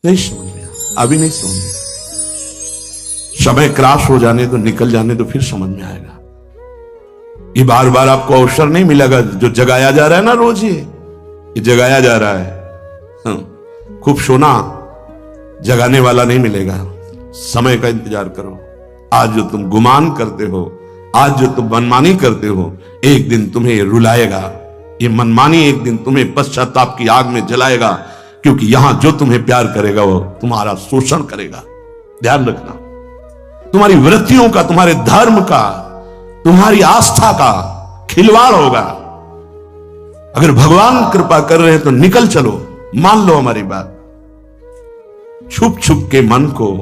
नहीं समझ में, अभी नहीं समझ में। समय क्रॉस हो जाने तो, निकल जाने तो फिर समझ में आएगा। ये बार बार आपको अवसर नहीं मिलेगा। जो जगाया जा रहा है ना रोज, ये जगाया जा रहा है। खूब सोना, जगाने वाला नहीं मिलेगा। समय का इंतजार करो। आज जो तुम गुमान करते हो, आज जो तुम मनमानी करते हो, एक दिन तुम्हें रुलाएगा। ये मनमानी एक दिन तुम्हें पश्चाताप की आग में जलाएगा, क्योंकि यहां जो तुम्हें प्यार करेगा वो तुम्हारा शोषण करेगा। ध्यान रखना, तुम्हारी वृत्तियों का, तुम्हारे धर्म का, तुम्हारी आस्था का खिलवाड़ होगा। अगर भगवान कृपा कर रहे हैं तो निकल चलो, मान लो हमारी बात। छुप छुप के मन को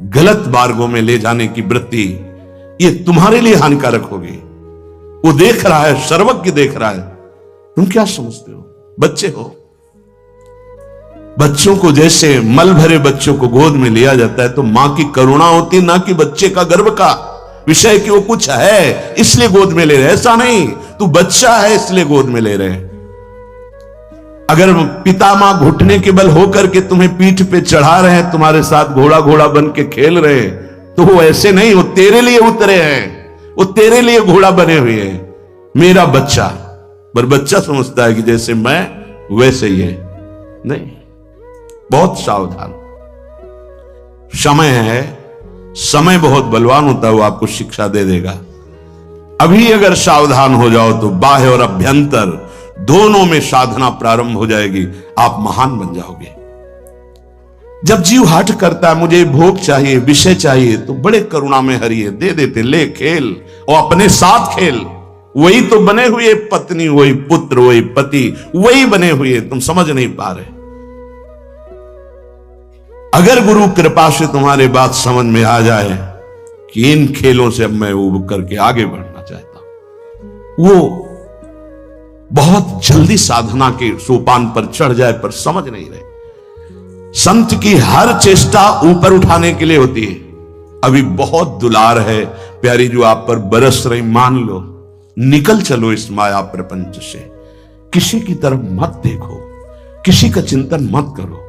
गलत मार्गों में ले जाने की वृत्ति, ये तुम्हारे लिए हानिकारक होगी। वो देख रहा है, सर्वज्ञ देख रहा है, तुम क्या समझते हो? बच्चे हो। बच्चों को जैसे मल भरे बच्चों को गोद में लिया जाता है तो मां की करुणा होती, ना कि बच्चे का गर्व का विषय कि वो कुछ है इसलिए गोद में ले रहे। ऐसा नहीं, तू बच्चा है इसलिए गोद में ले रहे। अगर पिता मां घुटने के बल होकर के तुम्हें पीठ पे चढ़ा रहे हैं, तुम्हारे साथ घोड़ा घोड़ा बन के खेल रहे हैं, तो वो ऐसे नहीं, वो तेरे लिए उतरे हैं, वो तेरे लिए घोड़ा बने हुए हैं। मेरा बच्चा, पर बच्चा समझता है कि जैसे मैं वैसे ही है। नहीं, बहुत सावधान। समय है, समय बहुत बलवान होता है, वो आपको शिक्षा दे देगा। अभी अगर सावधान हो जाओ तो बाह्य और अभ्यंतर दोनों में साधना प्रारंभ हो जाएगी, आप महान बन जाओगे। जब जीव हठ करता है, मुझे भोग चाहिए, विषय चाहिए, तो बड़े करुणा में हरि है, दे देते, ले खेल और अपने साथ खेल। वही तो बने हुए पत्नी, वही पुत्र, वही पति, वही बने हुए, तुम समझ नहीं पा रहे। अगर गुरु कृपा से तुम्हारे बात समझ में आ जाए कि इन खेलों से अब मैं उब करके आगे बढ़ना चाहता हूं, वो बहुत जल्दी साधना के सोपान पर चढ़ जाए, पर समझ नहीं रहे। संत की हर चेष्टा ऊपर उठाने के लिए होती है। अभी बहुत दुलार है प्यारी जो आप पर बरस रही, मान लो, निकल चलो इस माया प्रपंच से। किसी की तरफ मत देखो, किसी का चिंतन मत करो।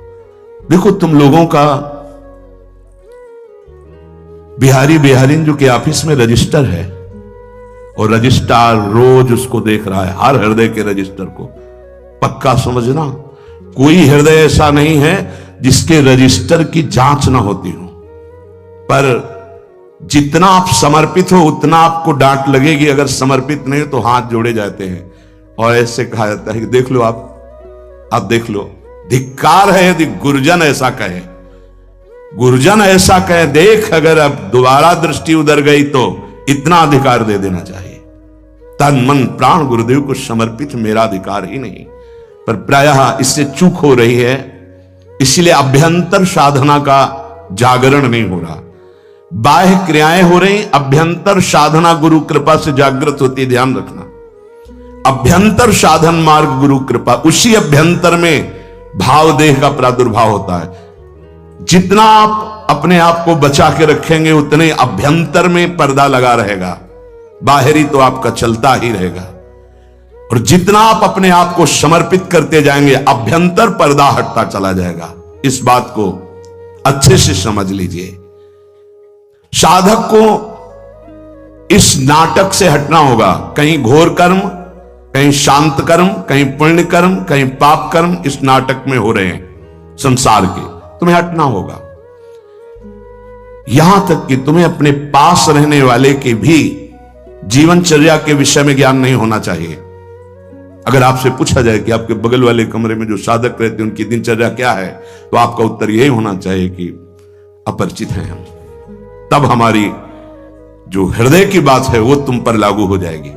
देखो तुम लोगों का बिहारीन जो कि ऑफिस में रजिस्टर है, और रजिस्ट्रार रोज उसको देख रहा है, हर हृदय के रजिस्टर को। पक्का समझना, कोई हृदय ऐसा नहीं है जिसके रजिस्टर की जांच ना होती हो। पर जितना आप समर्पित हो उतना आपको डांट लगेगी, अगर समर्पित नहीं हो तो हाथ जोड़े जाते हैं और ऐसे कहा जाता है कि देख लो आप देख लो। धिक्कार है यदि गुरुजन ऐसा कहे, गुरुजन ऐसा कहे, देख अगर अब दोबारा दृष्टि उधर गई तो इतना अधिकार दे देना चाहिए। तन मन प्राण गुरुदेव को समर्पित मेरा अधिकार ही नहीं। पर प्रायः इससे चूक हो रही है, इसलिए अभ्यंतर साधना का जागरण नहीं हो रहा। बाह्य क्रियाएं हो रही, अभ्यंतर साधना गुरु कृपा से जागृत होती है। ध्यान रखना, अभ्यंतर साधन मार्ग गुरु कृपा, उसी अभ्यंतर में भाव देह का प्रादुर्भाव होता है। जितना आप अपने आप को बचा के रखेंगे उतने अभ्यंतर में पर्दा लगा रहेगा, बाहरी तो आपका चलता ही रहेगा। और जितना आप अपने आप को समर्पित करते जाएंगे, अभ्यंतर पर्दा हटता चला जाएगा। इस बात को अच्छे से समझ लीजिए। साधक को इस नाटक से हटना होगा। कहीं घोर कर्म, कहीं शांत कर्म, कहीं पुण्य कर्म, कहीं पाप कर्म इस नाटक में हो रहे हैं संसार के, तुम्हें हटना होगा। यहां तक कि तुम्हें अपने पास रहने वाले के भी जीवनचर्या के विषय में ज्ञान नहीं होना चाहिए। अगर आपसे पूछा जाए कि आपके बगल वाले कमरे में जो साधक रहते हैं उनकी दिनचर्या क्या है, तो आपका उत्तर यही होना चाहिए कि अपरिचित हैं हम। तब हमारी जो हृदय की बात है वो तुम पर लागू हो जाएगी।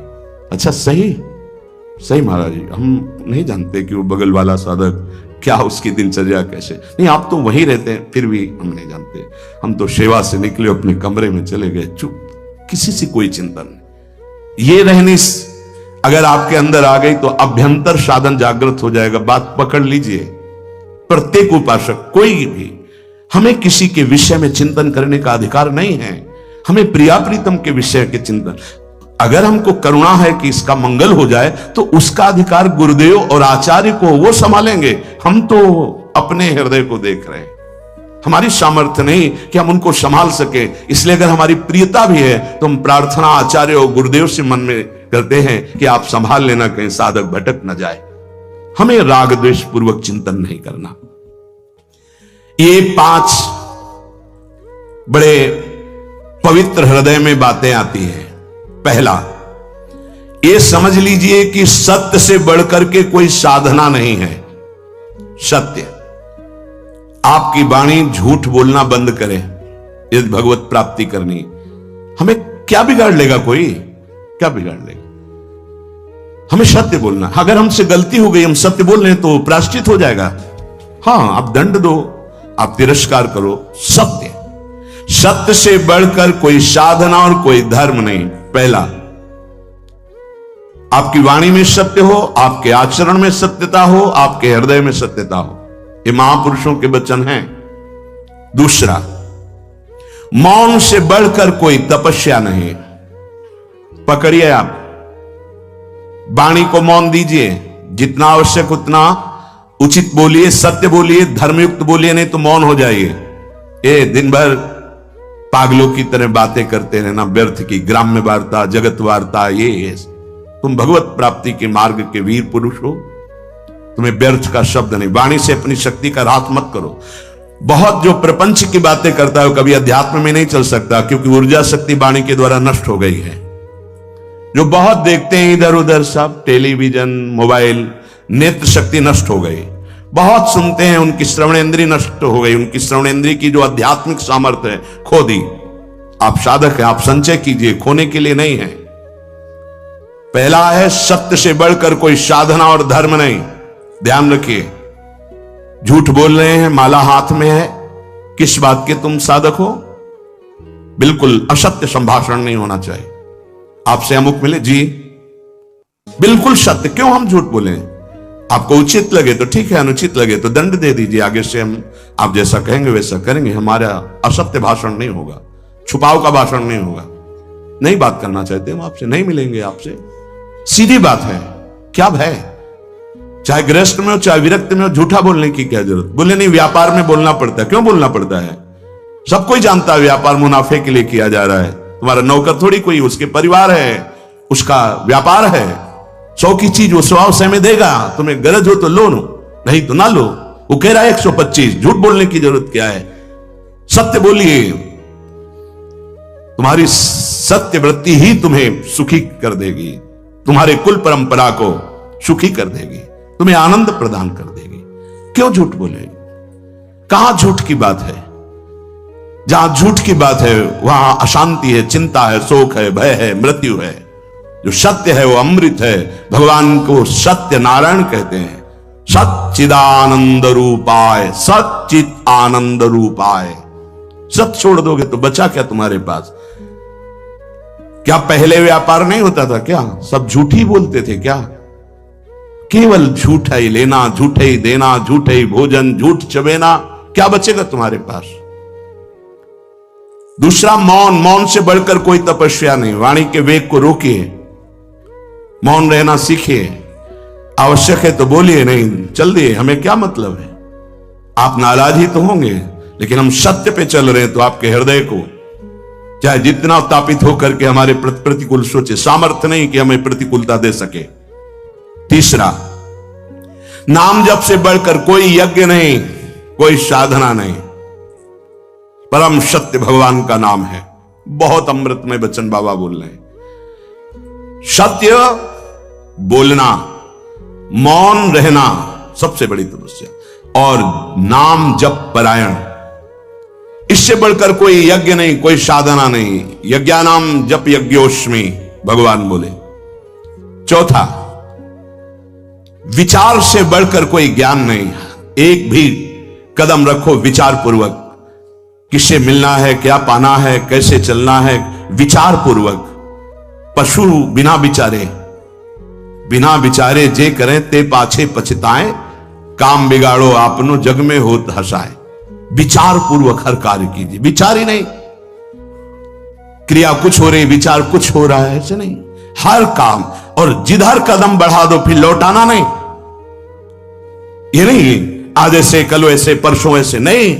अच्छा, सही महाराज जी, हम नहीं जानते कि वो बगल वाला साधक क्या, उसकी दिनचर्या कैसे। नहीं, आप तो वहीं रहते हैं, फिर भी हम नहीं जानते। हम तो सेवा से निकले, अपने कमरे में चले गए, चुप, किसी से कोई चिंता नहीं। ये रहनी अगर आपके अंदर आ गई तो अभ्यंतर साधन जागृत हो जाएगा। बात पकड़ लीजिए। प्रत्येक उपासक, कोई भी, हमें किसी के विषय में चिंतन करने का अधिकार नहीं है। हमें प्रिया प्रीतम के विषय के चिंतन, अगर हमको करुणा है कि इसका मंगल हो जाए तो उसका अधिकार गुरुदेव और आचार्य को, वो संभालेंगे। हम तो अपने हृदय को देख रहे हैं। हमारी सामर्थ्य नहीं कि हम उनको संभाल सके, इसलिए अगर हमारी प्रियता भी है तो हम प्रार्थना आचार्य और गुरुदेव से मन में करते हैं कि आप संभाल लेना, कहीं साधक भटक न जाए। हमें राग द्वेष पूर्वक चिंतन नहीं करना। ये 5 बड़े पवित्र हृदय में बातें आती हैं। पहला, ये समझ लीजिए कि सत्य से बढ़कर के कोई साधना नहीं है। सत्य, आपकी वाणी झूठ बोलना बंद करें यदि भगवत प्राप्ति करनी। हमें क्या बिगाड़ लेगा, कोई क्या बिगाड़ लेगा? हमें सत्य बोलना। अगर हमसे गलती हो गई, हम सत्य बोल रहे हैं तो प्रायश्चित हो जाएगा। हां, आप दंड दो, आप तिरस्कार करो। सत्य, सत्य से बढ़कर कोई साधना और कोई धर्म नहीं। पहला, आपकी वाणी में सत्य हो, आपके आचरण में सत्यता हो, आपके हृदय में सत्यता हो। ये महापुरुषों के वचन हैं। दूसरा, मौन से बढ़कर कोई तपस्या नहीं। पकड़िए, आप वाणी को मौन दीजिए, जितना आवश्यक उतना उचित बोलिए, सत्य बोलिए, धर्मयुक्त बोलिए, नहीं तो मौन हो जाइए। ये दिन भर पागलों की तरह बातें करते रहना, व्यर्थ की ग्राम्य वार्ता, जगत वार्ता। ये तुम भगवत प्राप्ति के मार्ग के वीर पुरुष हो, तुम्हें व्यर्थ का शब्द नहीं। वाणी से अपनी शक्ति का रात मत करो। बहुत जो प्रपंच की बातें करता है कभी अध्यात्म में नहीं चल सकता, क्योंकि ऊर्जा शक्ति वाणी के द्वारा नष्ट हो गई है। जो बहुत देखते हैं इधर उधर, सब टेलीविजन, मोबाइल, नेत्र शक्ति नष्ट हो गई। बहुत सुनते हैं, उनकी श्रवणेंद्रिय नष्ट हो गई, उनकी श्रवणेंद्रिय की जो आध्यात्मिक सामर्थ्य है खो दी। आप साधक हैं, आप संचय कीजिए, खोने के लिए नहीं है। पहला है, सत्य से बढ़कर कोई साधना और धर्म नहीं। ध्यान रखिए, झूठ बोल रहे हैं, माला हाथ में है, किस बात के तुम साधक हो? बिल्कुल असत्य संभाषण नहीं होना चाहिए। आपसे अमुक मिले जी, बिल्कुल सत्य। क्यों हम झूठ बोले? आपको उचित लगे तो ठीक है, अनुचित लगे तो दंड दे दीजिए। आगे से हम आप जैसा कहेंगे वैसा करेंगे। हमारा असत्य भाषण नहीं होगा, छुपाव का भाषण नहीं होगा। नहीं बात करना चाहते हम आपसे, नहीं मिलेंगे आपसे, सीधी बात है। क्या भय? चाहे गृहस्थ में हो चाहे विरक्त में हो, झूठा बोलने की क्या जरूरत? बोले नहीं, व्यापार में बोलना पड़ता है। क्यों बोलना पड़ता है? सब कोई जानता है व्यापार मुनाफे के लिए किया जा रहा है। तुम्हारा नौकर थोड़ी कोई, उसके परिवार है, उसका व्यापार है। 100 की चीज वो 100 में देगा। तुम्हें गरज हो तो लो, नहीं तो ना लो। वो कह रहा है 125। झूठ बोलने की जरूरत क्या है? सत्य बोलिए। तुम्हारी सत्य वृत्ति ही तुम्हें सुखी कर देगी, तुम्हारे कुल परंपरा को सुखी कर देगी, तुम्हें आनंद प्रदान कर देगी। क्यों झूठ बोले? कहां झूठ की बात है? जहां झूठ की बात है वहां अशांति है, चिंता है, शोक है, भय है, मृत्यु है। जो सत्य है वो अमृत है। भगवान को सत्य नारायण कहते हैं। सच्चिदानंद रूपाय, सच्चित आनंद रूपाय। सत्य छोड़ दोगे तो बचा क्या तुम्हारे पास? क्या पहले व्यापार नहीं होता था क्या? सब झूठ ही बोलते थे क्या? केवल झूठ ही लेना, झूठ ही देना, झूठ ही भोजन, झूठ चबेना। क्या बचेगा तुम्हारे पास? दूसरा, मौन। मौन से बढ़कर कोई तपस्या नहीं। वाणी के वेग को रोकिए, मौन रहना सीखिए। आवश्यक है तो बोलिए, नहीं चल दिए, हमें क्या मतलब है। आप नाराज ही तो होंगे, लेकिन हम सत्य पे चल रहे हैं तो आपके हृदय को चाहे जितना उत्तापित होकर के हमारे प्रतिकूल सोचे, सामर्थ्य नहीं कि हमें प्रतिकूलता दे सके। तीसरा, नाम जप से बढ़कर कोई यज्ञ नहीं, कोई साधना नहीं। परम सत्य भगवान का नाम है। बहुत अमृतमय वचन बाबा बोल रहे हैं। सत्य बोलना, मौन रहना सबसे बड़ी तपस्या, और नाम जप परायण। इससे बढ़कर कोई यज्ञ नहीं, कोई साधना नहीं। यज्ञानाम जप यज्ञोस्मि भगवान बोले। चौथा, विचार से बढ़कर कोई ज्ञान नहीं। एक भी कदम रखो विचार पूर्वक। किससे मिलना है, क्या पाना है, कैसे चलना है, विचार पूर्वक। पशु बिना विचारे जे करें ते पाछे पछताएं, काम बिगाड़ो आपनो जग में होत हंसाए। विचार पूर्वक हर कार्य कीजिए। विचार ही नहीं, क्रिया कुछ हो रही, विचार कुछ हो रहा है, ऐसे नहीं। हर काम, और जिधर कदम बढ़ा दो फिर लौटाना नहीं। ये नहीं आज ऐसे कल ऐसे परसों ऐसे नहीं,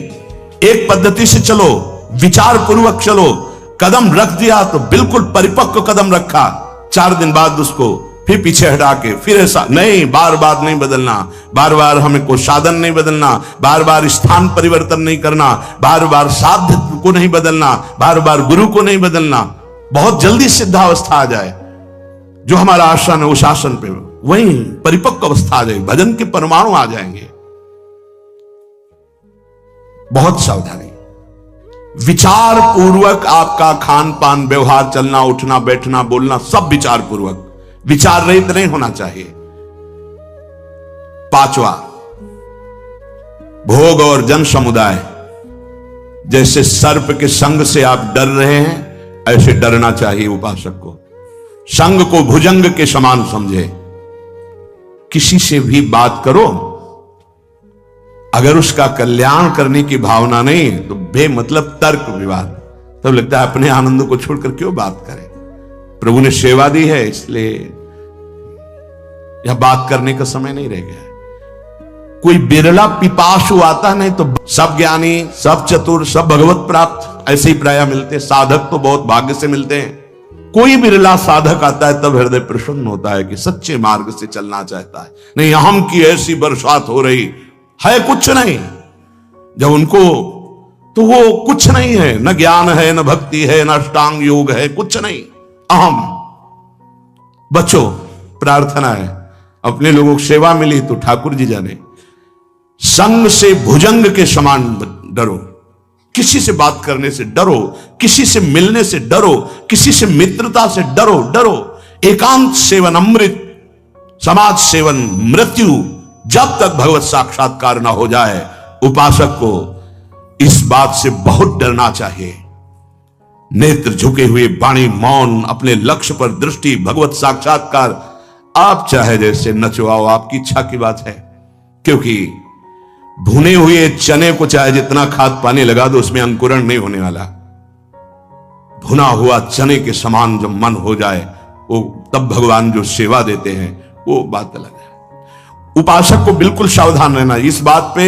एक पद्धति से चलो, विचार पूर्वक चलो। कदम रख दिया तो बिल्कुल परिपक्व कदम रखा, 4 दिन बाद उसको फिर पीछे हटा के फिर ऐसा नहीं, बार बार नहीं बदलना, बार बार हमें कोई साधन नहीं बदलना, बार बार स्थान परिवर्तन नहीं करना, बार बार साध्य को नहीं बदलना, बार बार गुरु को नहीं बदलना। बहुत जल्दी सिद्धावस्था आ जाए, जो हमारा आसन है उस आसन पे वही परिपक्व अवस्था आ जाएगी, भजन के परमाणु आ जाएंगे। बहुत सावधानी, विचार पूर्वक आपका खान पान, व्यवहार, चलना उठना बैठना बोलना सब विचार पूर्वक, विचार रहित नहीं होना चाहिए। 5वां, भोग और जन समुदाय। जैसे सर्प के संग से आप डर रहे हैं, ऐसे डरना चाहिए उपासक को। संग को भुजंग के समान समझे। किसी से भी बात करो, अगर उसका कल्याण करने की भावना नहीं तो बेमतलब तर्क विवाद, तब लगता है अपने आनंद को छोड़कर क्यों बात करें। प्रभु ने सेवा दी है, इसलिए यह बात करने का समय नहीं रह गया है। कोई बिरला पिपासु आता नहीं तो सब ज्ञानी, सब चतुर, सब भगवत प्राप्त ऐसे ही प्राय मिलते। साधक तो बहुत भाग्य से मिलते हैं। कोई बिरला साधक आता है तब हृदय प्रसन्न होता है कि सच्चे मार्ग से चलना चाहता है। नहीं, अहम की ऐसी बरसात हो रही है, कुछ नहीं। जब उनको तो वो कुछ नहीं है, न ज्ञान है, न भक्ति है, न अष्टांग योग है, कुछ नहीं, अहम। बचो, प्रार्थना है, अपने लोगों को सेवा मिली तो ठाकुर जी जाने। संग से भुजंग के समान डरो। किसी से बात करने से डरो, किसी से मिलने से डरो, किसी से मित्रता से डरो। डरो। एकांत सेवन अमृत, समाज सेवन मृत्यु। जब तक भगवत साक्षात्कार ना हो जाए, उपासक को इस बात से बहुत डरना चाहिए। नेत्र झुके हुए, वाणी मौन, अपने लक्ष्य पर दृष्टि, भगवत साक्षात्कार। आप चाहे जैसे नचवाओ, आपकी इच्छा की बात है। क्योंकि भुने हुए चने को चाहे जितना खाद पानी लगा दो, उसमें अंकुरण नहीं होने वाला। भुना हुआ चने के समान जब मन हो जाए, वो तब भगवान जो सेवा देते हैं वो बात अलग है। उपासक को बिल्कुल सावधान रहना। इस बात पे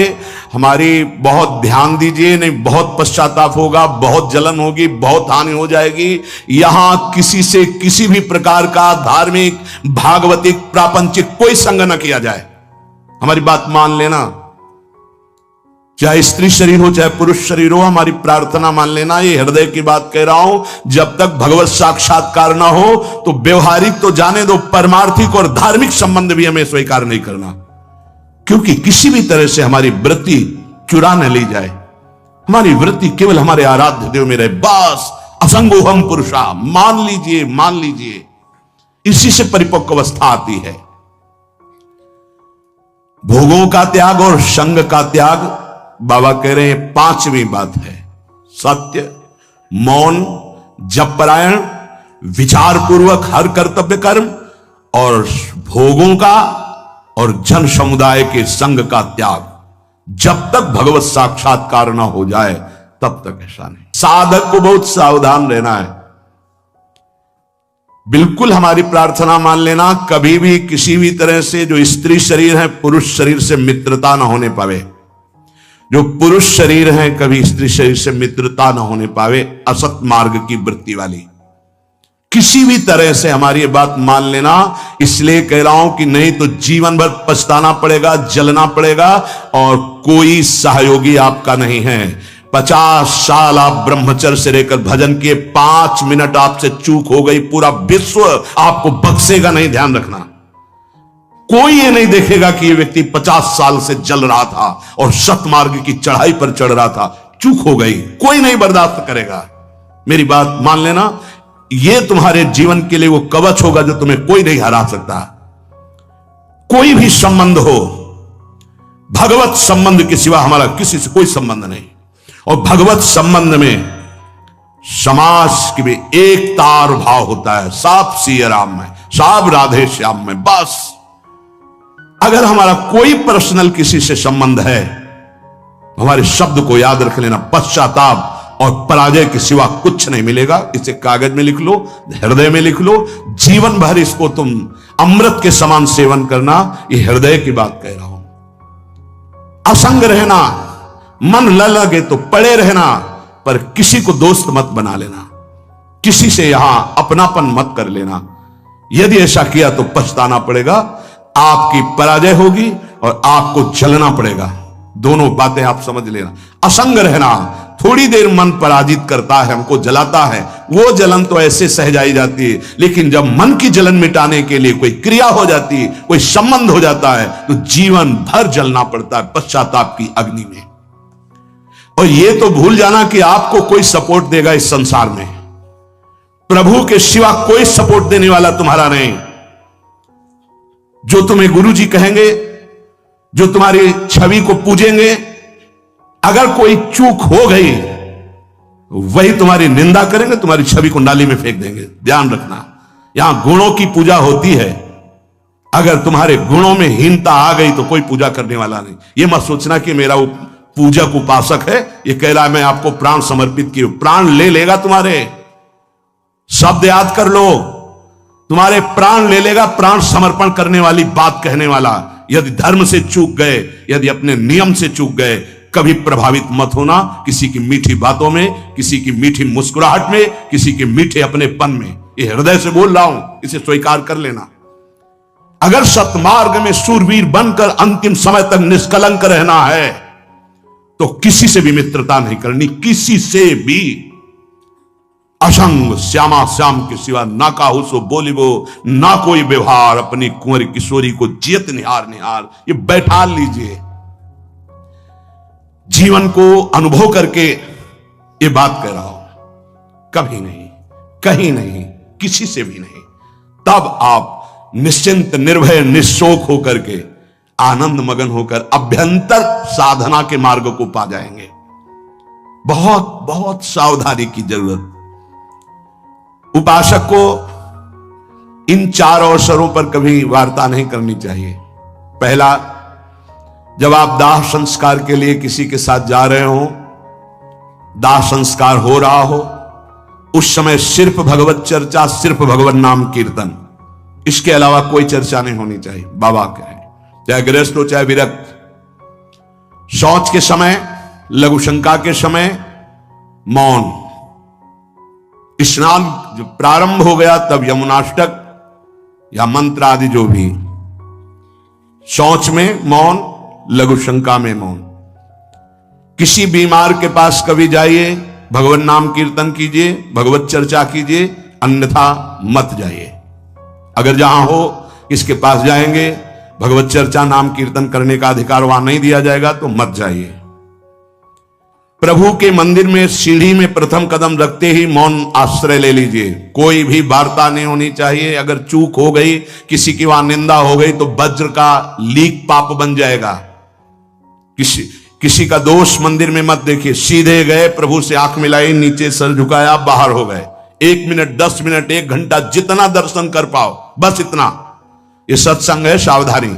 हमारी बहुत ध्यान दीजिए, नहीं बहुत पश्चाताप होगा, बहुत जलन होगी, बहुत हानि हो जाएगी। यहां किसी से किसी भी प्रकार का धार्मिक, भागवतिक, प्रापंचिक कोई संग न किया जाए। हमारी बात मान लेना। चाहे स्त्री शरीर हो, चाहे पुरुष शरीर हो, हमारी प्रार्थना मान लेना। ये हृदय की बात कह रहा हूं। जब तक भगवत साक्षात्कार ना हो तो व्यवहारिक तो जाने दो, परमार्थिक और धार्मिक संबंध भी हमें स्वीकार नहीं करना। क्योंकि किसी भी तरह से हमारी वृत्ति चुरा न ली जाए। हमारी वृत्ति केवल हमारे आराध्य देव में रहे, बस। असंगोहम पुरुषा, मान लीजिए, मान लीजिए। इसी से परिपक्व अवस्था आती है। भोगों का त्याग और संग का त्याग, बाबा कह रहे हैं 5वीं बात है। सत्य, मौन, जपपरायण, विचार पूर्वक हर कर्तव्य कर्म, और भोगों का और जन समुदाय के संग का त्याग। जब तक भगवत साक्षात्कार ना हो जाए तब तक ऐसा नहीं। साधक को बहुत सावधान रहना है। बिल्कुल हमारी प्रार्थना मान लेना, कभी भी किसी भी तरह से जो स्त्री शरीर है पुरुष शरीर से मित्रता ना होने पावे। जो पुरुष शरीर है कभी स्त्री शरीर से मित्रता ना होने पावे। असत मार्ग की वृत्ति वाली किसी भी तरह से हमारी ये बात मान लेना। इसलिए कह रहा हूं कि नहीं तो जीवन भर पछताना पड़ेगा, जलना पड़ेगा, और कोई सहयोगी आपका नहीं है। 50 साल आप ब्रह्मचर्य से रहकर भजन किए, 5 मिनट आपसे चूक हो गई, पूरा विश्व आपको बख्शेगा नहीं। ध्यान रखना, कोई ये नहीं देखेगा कि ये व्यक्ति 50 साल से जल रहा था और सतमार्ग की चढ़ाई पर चढ़ रहा था, चूक हो गई, कोई नहीं बर्दाश्त करेगा। मेरी बात मान लेना, ये तुम्हारे जीवन के लिए वो कवच होगा जो तुम्हें कोई नहीं हरा सकता। कोई भी संबंध हो, भगवत संबंध के सिवा हमारा किसी से कोई संबंध नहीं। और भगवत संबंध में समाज की भी एकता और भाव होता है। साफ सिया राम में, साफ राधे श्याम में। बस अगर हमारा कोई पर्सनल किसी से संबंध है, हमारे शब्द को याद रख लेना, पश्चाताप और पराजय के सिवा कुछ नहीं मिलेगा। इसे कागज में लिख लो, हृदय में लिख लो, जीवन भर इसको तुम अमृत के समान सेवन करना। ये हृदय की बात कह रहा हूं। असंग रहना, मन न लगे तो पड़े रहना, पर किसी को दोस्त मत बना लेना, किसी से यहां अपनापन मत कर लेना। यदि ऐसा किया तो पछताना पड़ेगा, आपकी पराजय होगी और आपको जलना पड़ेगा। दोनों बातें आप समझ लेना। असंग रहना, थोड़ी देर मन पराजित करता है, हमको जलाता है, वो जलन तो ऐसे सह जाई जाती है, लेकिन जब मन की जलन मिटाने के लिए कोई क्रिया हो जाती है, कोई संबंध हो जाता है, तो जीवन भर जलना पड़ता है पश्चाताप की अग्नि में। और ये तो भूल जाना कि आपको कोई सपोर्ट देगा इस संसार में, प्रभु के सिवा कोई सपोर्ट देने वाला तुम्हारा नहीं। जो तुम्हें गुरुजी कहेंगे, जो तुम्हारी छवि को पूजेंगे, अगर कोई चूक हो गई वही तुम्हारी निंदा करेंगे, तुम्हारी छवि को नाली में फेंक देंगे। ध्यान रखना, यहां गुणों की पूजा होती है। अगर तुम्हारे गुणों में हीनता आ गई तो कोई पूजा करने वाला नहीं। यह मत सोचना कि मेरा पूजक उपासक है, यह कह रहा है मैं आपको प्राण समर्पित किए, प्राण ले लेगा तुम्हारे। शब्द याद कर लो, तुम्हारे प्राण ले लेगा प्राण समर्पण करने वाली बात कहने वाला। यदि धर्म से चूक गए, यदि अपने नियम से चूक गए, कभी प्रभावित मत होना किसी की मीठी बातों में, किसी की मीठी मुस्कुराहट में, किसी के मीठे अपनेपन में। ये हृदय से बोल रहा हूं, इसे स्वीकार कर लेना। अगर सतमार्ग में शूरवीर बनकर अंतिम समय तक निष्कलंक रहना है तो किसी से भी मित्रता नहीं करनी, किसी से भी। असंग श्यामा श्याम के सिवा ना काहू सो बोलिबो, ना कोई व्यवहार, अपनी कुंवरी किशोरी को जियत निहार निहार। ये बैठा लीजिए, जीवन को अनुभव करके ये बात कह रहा हूं। कभी नहीं, कहीं नहीं, किसी से भी नहीं। तब आप निश्चिंत, निर्भय, निशोक होकर के, आनंद मगन होकर अभ्यंतर साधना के मार्ग को पा जाएंगे। बहुत बहुत सावधानी की जरूरत। उपासक को इन 4 अवसरों पर कभी वार्ता नहीं करनी चाहिए। पहला, जब आप दाह संस्कार के लिए किसी के साथ जा रहे हो, दाह संस्कार हो रहा हो, उस समय सिर्फ भगवत चर्चा, सिर्फ भगवत नाम कीर्तन, इसके अलावा कोई चर्चा नहीं होनी चाहिए। बाबा कहे, चाहे गृहस्थ हो चाहे विरक्त। शौच के समय, लघु शंका के समय मौन। स्नान जब प्रारंभ हो गया तब यमुनाष्टक या मंत्र आदि जो भी। शौच में मौन, लघु शंका में मौन। किसी बीमार के पास कभी जाइए, भगवत नाम कीर्तन कीजिए, भगवत चर्चा कीजिए, अन्यथा मत जाइए। अगर जहां हो इसके पास जाएंगे, भगवत चर्चा नाम कीर्तन करने का अधिकार वहां नहीं दिया जाएगा तो मत जाइए। प्रभु के मंदिर में सीढ़ी में प्रथम कदम रखते ही मौन आश्रय ले लीजिए। कोई भी वार्ता नहीं होनी चाहिए। अगर चूक हो गई, किसी की वहां निंदा हो गई तो वज्र का लीक पाप बन जाएगा। किसी का दोष मंदिर में मत देखिए। सीधे गए, प्रभु से आंख मिलाई, नीचे सर झुकाया, बाहर हो गए। 1 मिनट, 10 मिनट, 1 घंटा, जितना दर्शन कर पाओ, बस इतना। ये सत्संग है, सावधानी।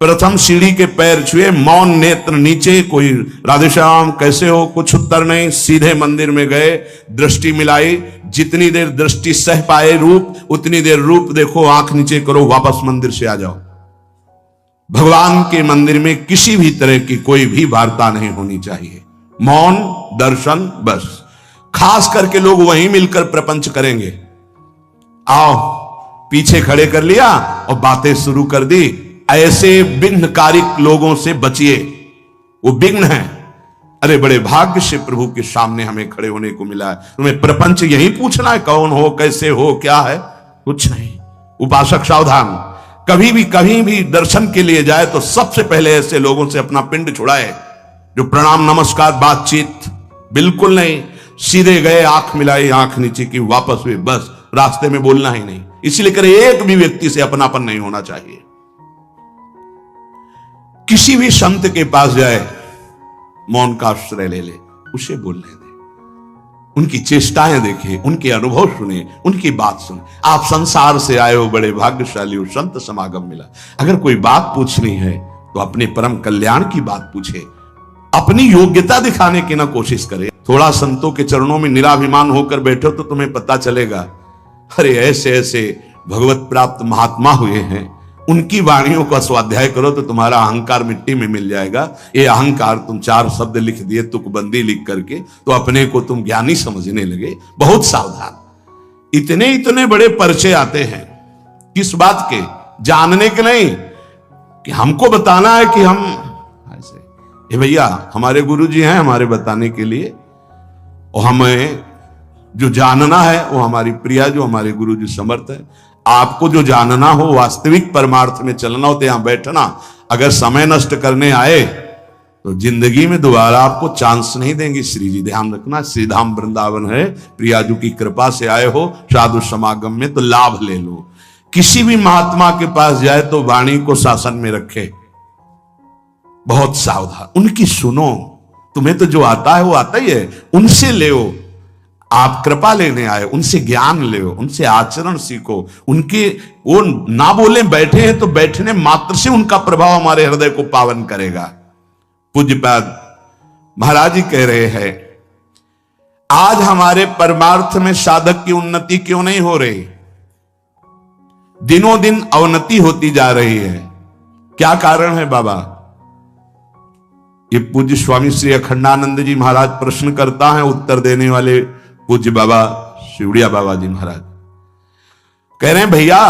प्रथम सीढ़ी के पैर छुए, मौन, नेत्र नीचे। कोई राधे श्याम कैसे हो, कुछ उत्तर नहीं। सीधे मंदिर में गए, दृष्टि मिलाई। जितनी देर दृष्टि सह पाए रूप, उतनी देर रूप देखो, आंख नीचे करो, वापस मंदिर से आ जाओ। भगवान के मंदिर में किसी भी तरह की कोई भी वार्ता नहीं होनी चाहिए। मौन, दर्शन, बस। खास करके लोग वहीं मिलकर प्रपंच करेंगे। आओ, पीछे खड़े कर लिया और बातें शुरू कर दी। ऐसे विघ्नकारिक लोगों से बचिए, वो विघ्न है। अरे बड़े भाग्य से प्रभु के सामने हमें खड़े होने को मिला है। तुम्हें प्रपंच यही पूछना है, कौन हो, कैसे हो, क्या है, कुछ नहीं। उपासक सावधान, कहीं भी दर्शन के लिए जाए तो सबसे पहले ऐसे लोगों से अपना पिंड छुड़ाए जो प्रणाम नमस्कार बातचीत बिल्कुल नहीं। सीधे गए, आंख मिलाई, आंख नीचे की, वापस हुए, बस। रास्ते में बोलना ही नहीं। इसलिए करे, एक भी व्यक्ति से अपनापन नहीं होना चाहिए। किसी भी संत के पास जाए, मौन का आश्रय ले ले, उसे बोलने दे। उनकी चेष्टाएं देखिए, उनके अनुभव सुने, उनकी बात सुने। आप संसार से आए हो, बड़े भाग्यशाली हो, संत समागम मिला। अगर कोई बात पूछनी है तो अपने परम कल्याण की बात पूछे, अपनी योग्यता दिखाने की ना कोशिश करे। थोड़ा संतों के चरणों में निराभिमान होकर बैठो तो तुम्हें पता चलेगा, अरे ऐसे ऐसे भगवत प्राप्त महात्मा हुए हैं, उनकी वाणियों का स्वाध्याय करो तो तुम्हारा अहंकार मिट्टी में मिल जाएगा। ये अहंकार, तुम 4 शब्द लिख दिए तुकबंदी लिख करके तो अपने को तुम ज्ञानी समझने लगे। बहुत सावधान। इतने इतने बड़े पर्चे आते हैं, किस बात के? जानने के नहीं, कि हमको बताना है कि हम ऐसे। ये भैया हमारे गुरुजी हैं हमारे बताने के लिए, और हमें जो जानना है वो हमारी प्रिया जो हमारे गुरुजी समर्थ है। आपको जो जानना हो, वास्तविक परमार्थ में चलना हो तो यहां बैठना। अगर समय नष्ट करने आए तो जिंदगी में दोबारा आपको चांस नहीं देंगे श्री जी, ध्यान रखना। श्रीधाम वृंदावन है, प्रियाजू की कृपा से आए हो साधु समागम में तो लाभ ले लो। किसी भी महात्मा के पास जाए तो वाणी को शासन में रखे, बहुत सावधान, उनकी सुनो। तुम्हें तो जो आता है वो आता ही है, उनसे ले। आप कृपा लेने आए, उनसे ज्ञान ले, उनसे आचरण सीखो। उनके वो ना बोले बैठे हैं तो बैठने मात्र से उनका प्रभाव हमारे हृदय को पावन करेगा। पूज्यपाद महाराज जी कह रहे हैं, आज हमारे परमार्थ में साधक की उन्नति क्यों नहीं हो रही? दिनों दिन अवनति होती जा रही है। क्या कारण है बाबा? ये पूज्य स्वामी श्री अखंडानंद जी महाराज प्रश्न करता है, उत्तर देने वाले पूज्य बाबा शिवड़िया बाबा जी महाराज कह रहे हैं, भैया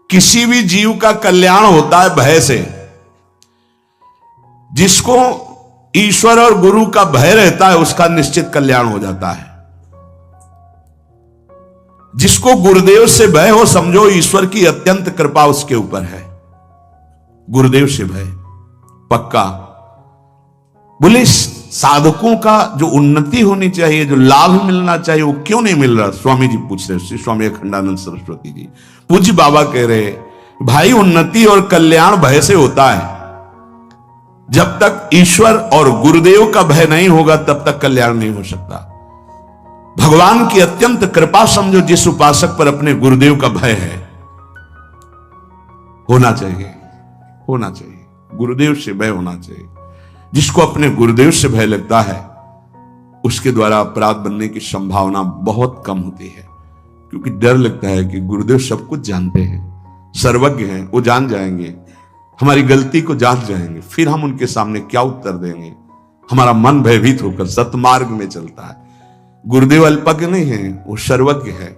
किसी भी जीव का कल्याण होता है भय से। जिसको ईश्वर और गुरु का भय रहता है उसका निश्चित कल्याण हो जाता है। जिसको गुरुदेव से भय हो, समझो ईश्वर की अत्यंत कृपा उसके ऊपर है। गुरुदेव से भय पक्का। बोले साधकों का जो उन्नति होनी चाहिए, जो लाभ मिलना चाहिए, वो क्यों नहीं मिल रहा? स्वामी जी पूछ रहे, श्री स्वामी अखंडानंद सरस्वती जी। पूज्य बाबा कह रहे, भाई उन्नति और कल्याण भय से होता है। जब तक ईश्वर और गुरुदेव का भय नहीं होगा तब तक कल्याण नहीं हो सकता। भगवान की अत्यंत कृपा समझो, जिस उपासक पर अपने गुरुदेव का भय है, होना चाहिए, होना चाहिए, गुरुदेव से भय होना चाहिए। जिसको अपने गुरुदेव से भय लगता है उसके द्वारा अपराध बनने की संभावना बहुत कम होती है, क्योंकि डर लगता है कि गुरुदेव सब कुछ जानते हैं, सर्वज्ञ हैं, वो जान जाएंगे, हमारी गलती को जान जाएंगे, फिर हम उनके सामने क्या उत्तर देंगे। हमारा मन भयभीत होकर सतमार्ग में चलता है। गुरुदेव अल्पज्ञ नहीं है, वो सर्वज्ञ है।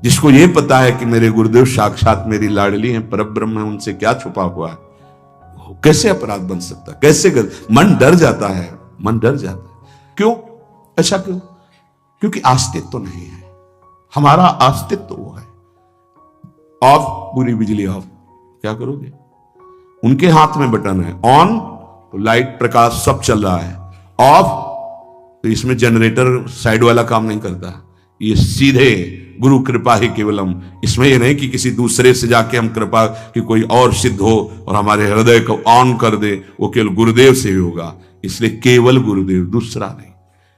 जिसको ये पता है कि मेरे गुरुदेव साक्षात मेरी लाडली हैं, परब्रह्म है, उनसे क्या छुपा हुआ है, कैसे अपराध बन सकता, कैसे मन डर जाता है, मन डर जाता है। क्यों? ऐसा क्यों? क्योंकि अस्तित्व तो नहीं है, हमारा अस्तित्व तो वो है। ऑफ, पूरी बिजली ऑफ, क्या करोगे? उनके हाथ में बटन है, ऑन तो लाइट प्रकाश सब चल रहा है, ऑफ तो इसमें जनरेटर साइड वाला काम नहीं करता। ये सीधे गुरु कृपा ही केवलम। इसमें ये नहीं कि किसी दूसरे से जाके हम कृपा कि कोई और सिद्ध हो और हमारे हृदय को ऑन कर दे, वो केवल गुरुदेव से ही होगा। इसलिए केवल गुरुदेव, दूसरा नहीं।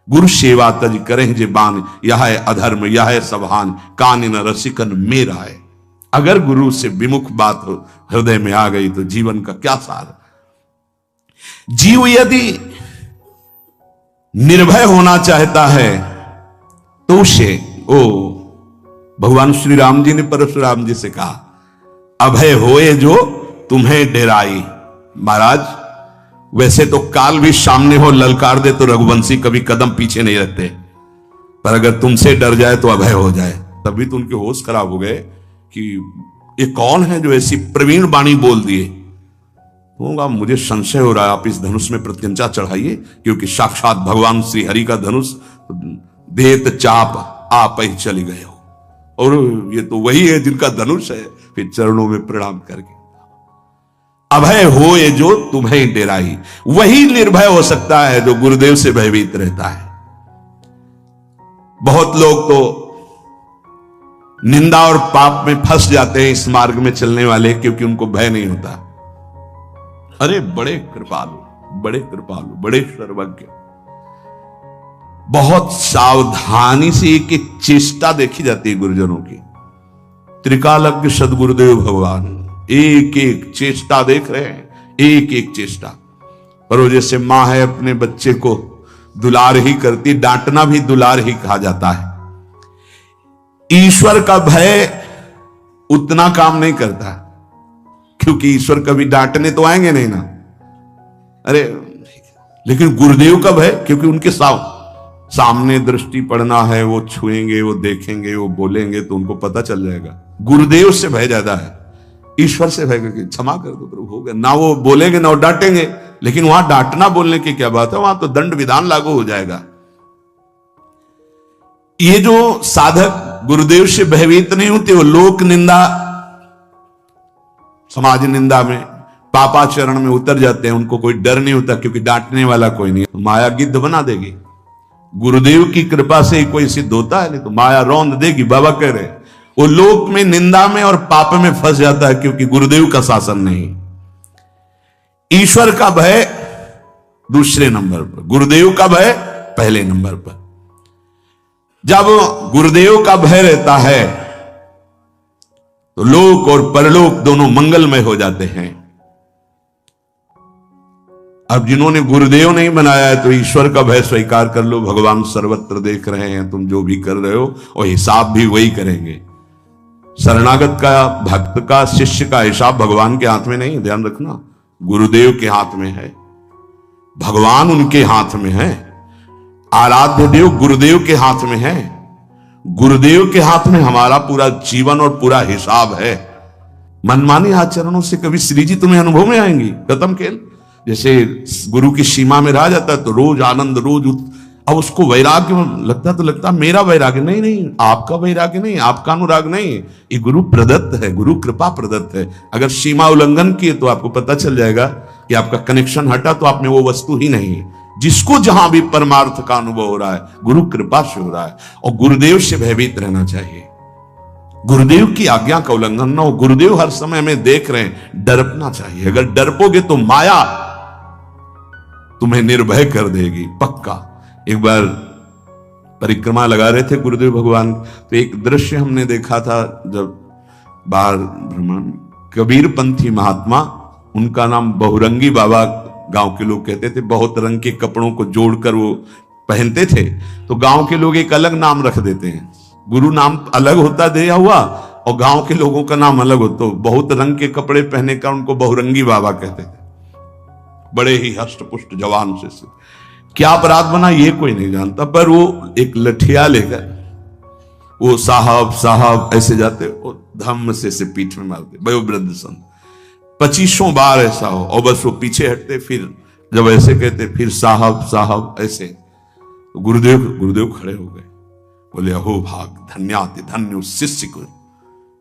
गुरु सेवा तज करें जे बान, यह है अधर्म यह है सभान, कान न रसिकन मेरा है। अगर गुरु से विमुख बात हृदय में आ गई तो जीवन का क्या सार। जीव यदि निर्भय होना चाहता है तो उसे, ओ भगवान श्री राम जी ने परशुराम जी से कहा, अभय होए जो तुम्हें डेराई। महाराज वैसे तो काल भी सामने हो ललकार दे तो रघुवंशी कभी कदम पीछे नहीं रखते, पर अगर तुमसे डर जाए तो अभय हो जाए। तभी तो उनके होश खराब हो गए कि ये कौन है जो ऐसी प्रवीण वाणी बोल दिए। होगा, मुझे संशय हो रहा है, आप इस धनुष में प्रत्यंचा चढ़ाइए, क्योंकि साक्षात भगवान श्री हरि का धनुष देत चाप आप ही चली गए हो, और ये तो वही है जिनका धनुष है। फिर चरणों में प्रणाम करके, अभय हो ये जो तुम्हें डेराई। वही निर्भय हो सकता है जो गुरुदेव से भयभीत रहता है। बहुत लोग तो निंदा और पाप में फंस जाते हैं इस मार्ग में चलने वाले, क्योंकि उनको भय नहीं होता। अरे बड़े कृपालु, बड़े कृपालु, बड़े सर्वज्ञ, बहुत सावधानी से एक एक चेष्टा देखी जाती है गुरुजनों की। त्रिकालज्ञ सदगुरुदेव भगवान एक एक चेष्टा देख रहे हैं, एक एक चेष्टा। पर वो जैसे मां है अपने बच्चे को दुलार ही करती, डांटना भी दुलार ही कहा जाता है। ईश्वर का भय उतना काम नहीं करता। क्योंकि ईश्वर कभी डांटने तो आएंगे नहीं ना। अरे लेकिन गुरुदेव का भय, क्योंकि उनके सामने दृष्टि पड़ना है, वो छुएंगे, वो देखेंगे, वो बोलेंगे तो उनको पता चल जाएगा। गुरुदेव से भय ज्यादा है, ईश्वर से भय कि क्षमा कर दो प्रभु, हो गया ना। वो बोलेंगे ना वो डांटेंगे, लेकिन वहां डांटना बोलने की क्या बात है, वहां तो दंड विधान लागू हो जाएगा। ये जो साधक गुरुदेव से भयभीत नहीं होते, वो लोक निंदा, समाज निंदा में, पापाचरण में उतर जाते हैं। उनको कोई डर नहीं होता, क्योंकि डांटने वाला कोई नहीं। माया गिद्ध बना देगी। गुरुदेव की कृपा से ही कोई सिद्ध होता है, नहीं तो माया रौंद देगी। बाबा कह रहे वो लोक में, निंदा में और पाप में फंस जाता है, क्योंकि गुरुदेव का शासन नहीं। ईश्वर का भय दूसरे नंबर पर, गुरुदेव का भय पहले नंबर पर। जब गुरुदेव का भय रहता है तो लोक और परलोक दोनों मंगलमय हो जाते हैं। अब जिन्होंने गुरुदेव नहीं बनाया है तो ईश्वर का भय स्वीकार कर लो। भगवान सर्वत्र देख रहे हैं, तुम जो भी कर रहे हो और हिसाब भी वही करेंगे। शरणागत का, भक्त का, शिष्य का हिसाब भगवान के हाथ में नहीं, ध्यान रखना, गुरुदेव के हाथ में है। भगवान उनके हाथ में है, आराध्य देव गुरुदेव के हाथ में है। गुरुदेव के हाथ में हमारा पूरा जीवन और पूरा हिसाब है। मनमानी आचरणों से कभी श्री जी तुम्हें अनुभव में आएंगी, खत्म खेल। जैसे गुरु की सीमा में रहा जाता है तो रोज आनंद, रोज अब उसको वैराग्य लगता, तो लगता मेरा वैराग्य नहीं, नहीं आपका वैराग्य नहीं, आपका अनुराग नहीं, ये गुरु प्रदत्त है, गुरु कृपा प्रदत्त है। अगर सीमा उल्लंघन किए तो आपको पता चल जाएगा कि आपका कनेक्शन हटा तो आप में वो वस्तु ही नहीं है। जिसको जहां भी परमार्थ का अनुभव हो रहा है, गुरु कृपा से हो रहा है। और गुरुदेव से भयभीत रहना चाहिए, गुरुदेव की आज्ञा का उल्लंघन ना हो। गुरुदेव हर समय में देख रहे हैं, डरना चाहिए। अगर डरपोगे तो माया तुम्हें निर्भय कर देगी, पक्का। एक बार परिक्रमा लगा रहे थे गुरुदेव भगवान, तो एक दृश्य हमने देखा था। जब बाहर भ्रमण, कबीरपंथी महात्मा, उनका नाम बहुरंगी बाबा गांव के लोग कहते थे। बहुत रंग के कपड़ों को जोड़कर वो पहनते थे, तो गांव के लोग एक अलग नाम रख देते हैं। गुरु नाम अलग होता दिया हुआ और गांव के लोगों का नाम अलग होता। बहुत रंग के कपड़े पहने का उनको बहुरंगी बाबा कहते थे। बड़े ही हष्ट-पुष्ट जवान से क्या अपराध बना ये कोई नहीं जानता, पर वो एक लठिया लेकर वो साहब साहब ऐसे जाते, वो धम्म से पीठ में मारते। वयोवृद्ध संत 25 बार ऐसा हो, और बस वो पीछे हटते, फिर जब ऐसे कहते फिर साहब साहब ऐसे। तो गुरुदेव खड़े हो गए, बोले अहो भाग, धन्याति धन्य उस शिष्य को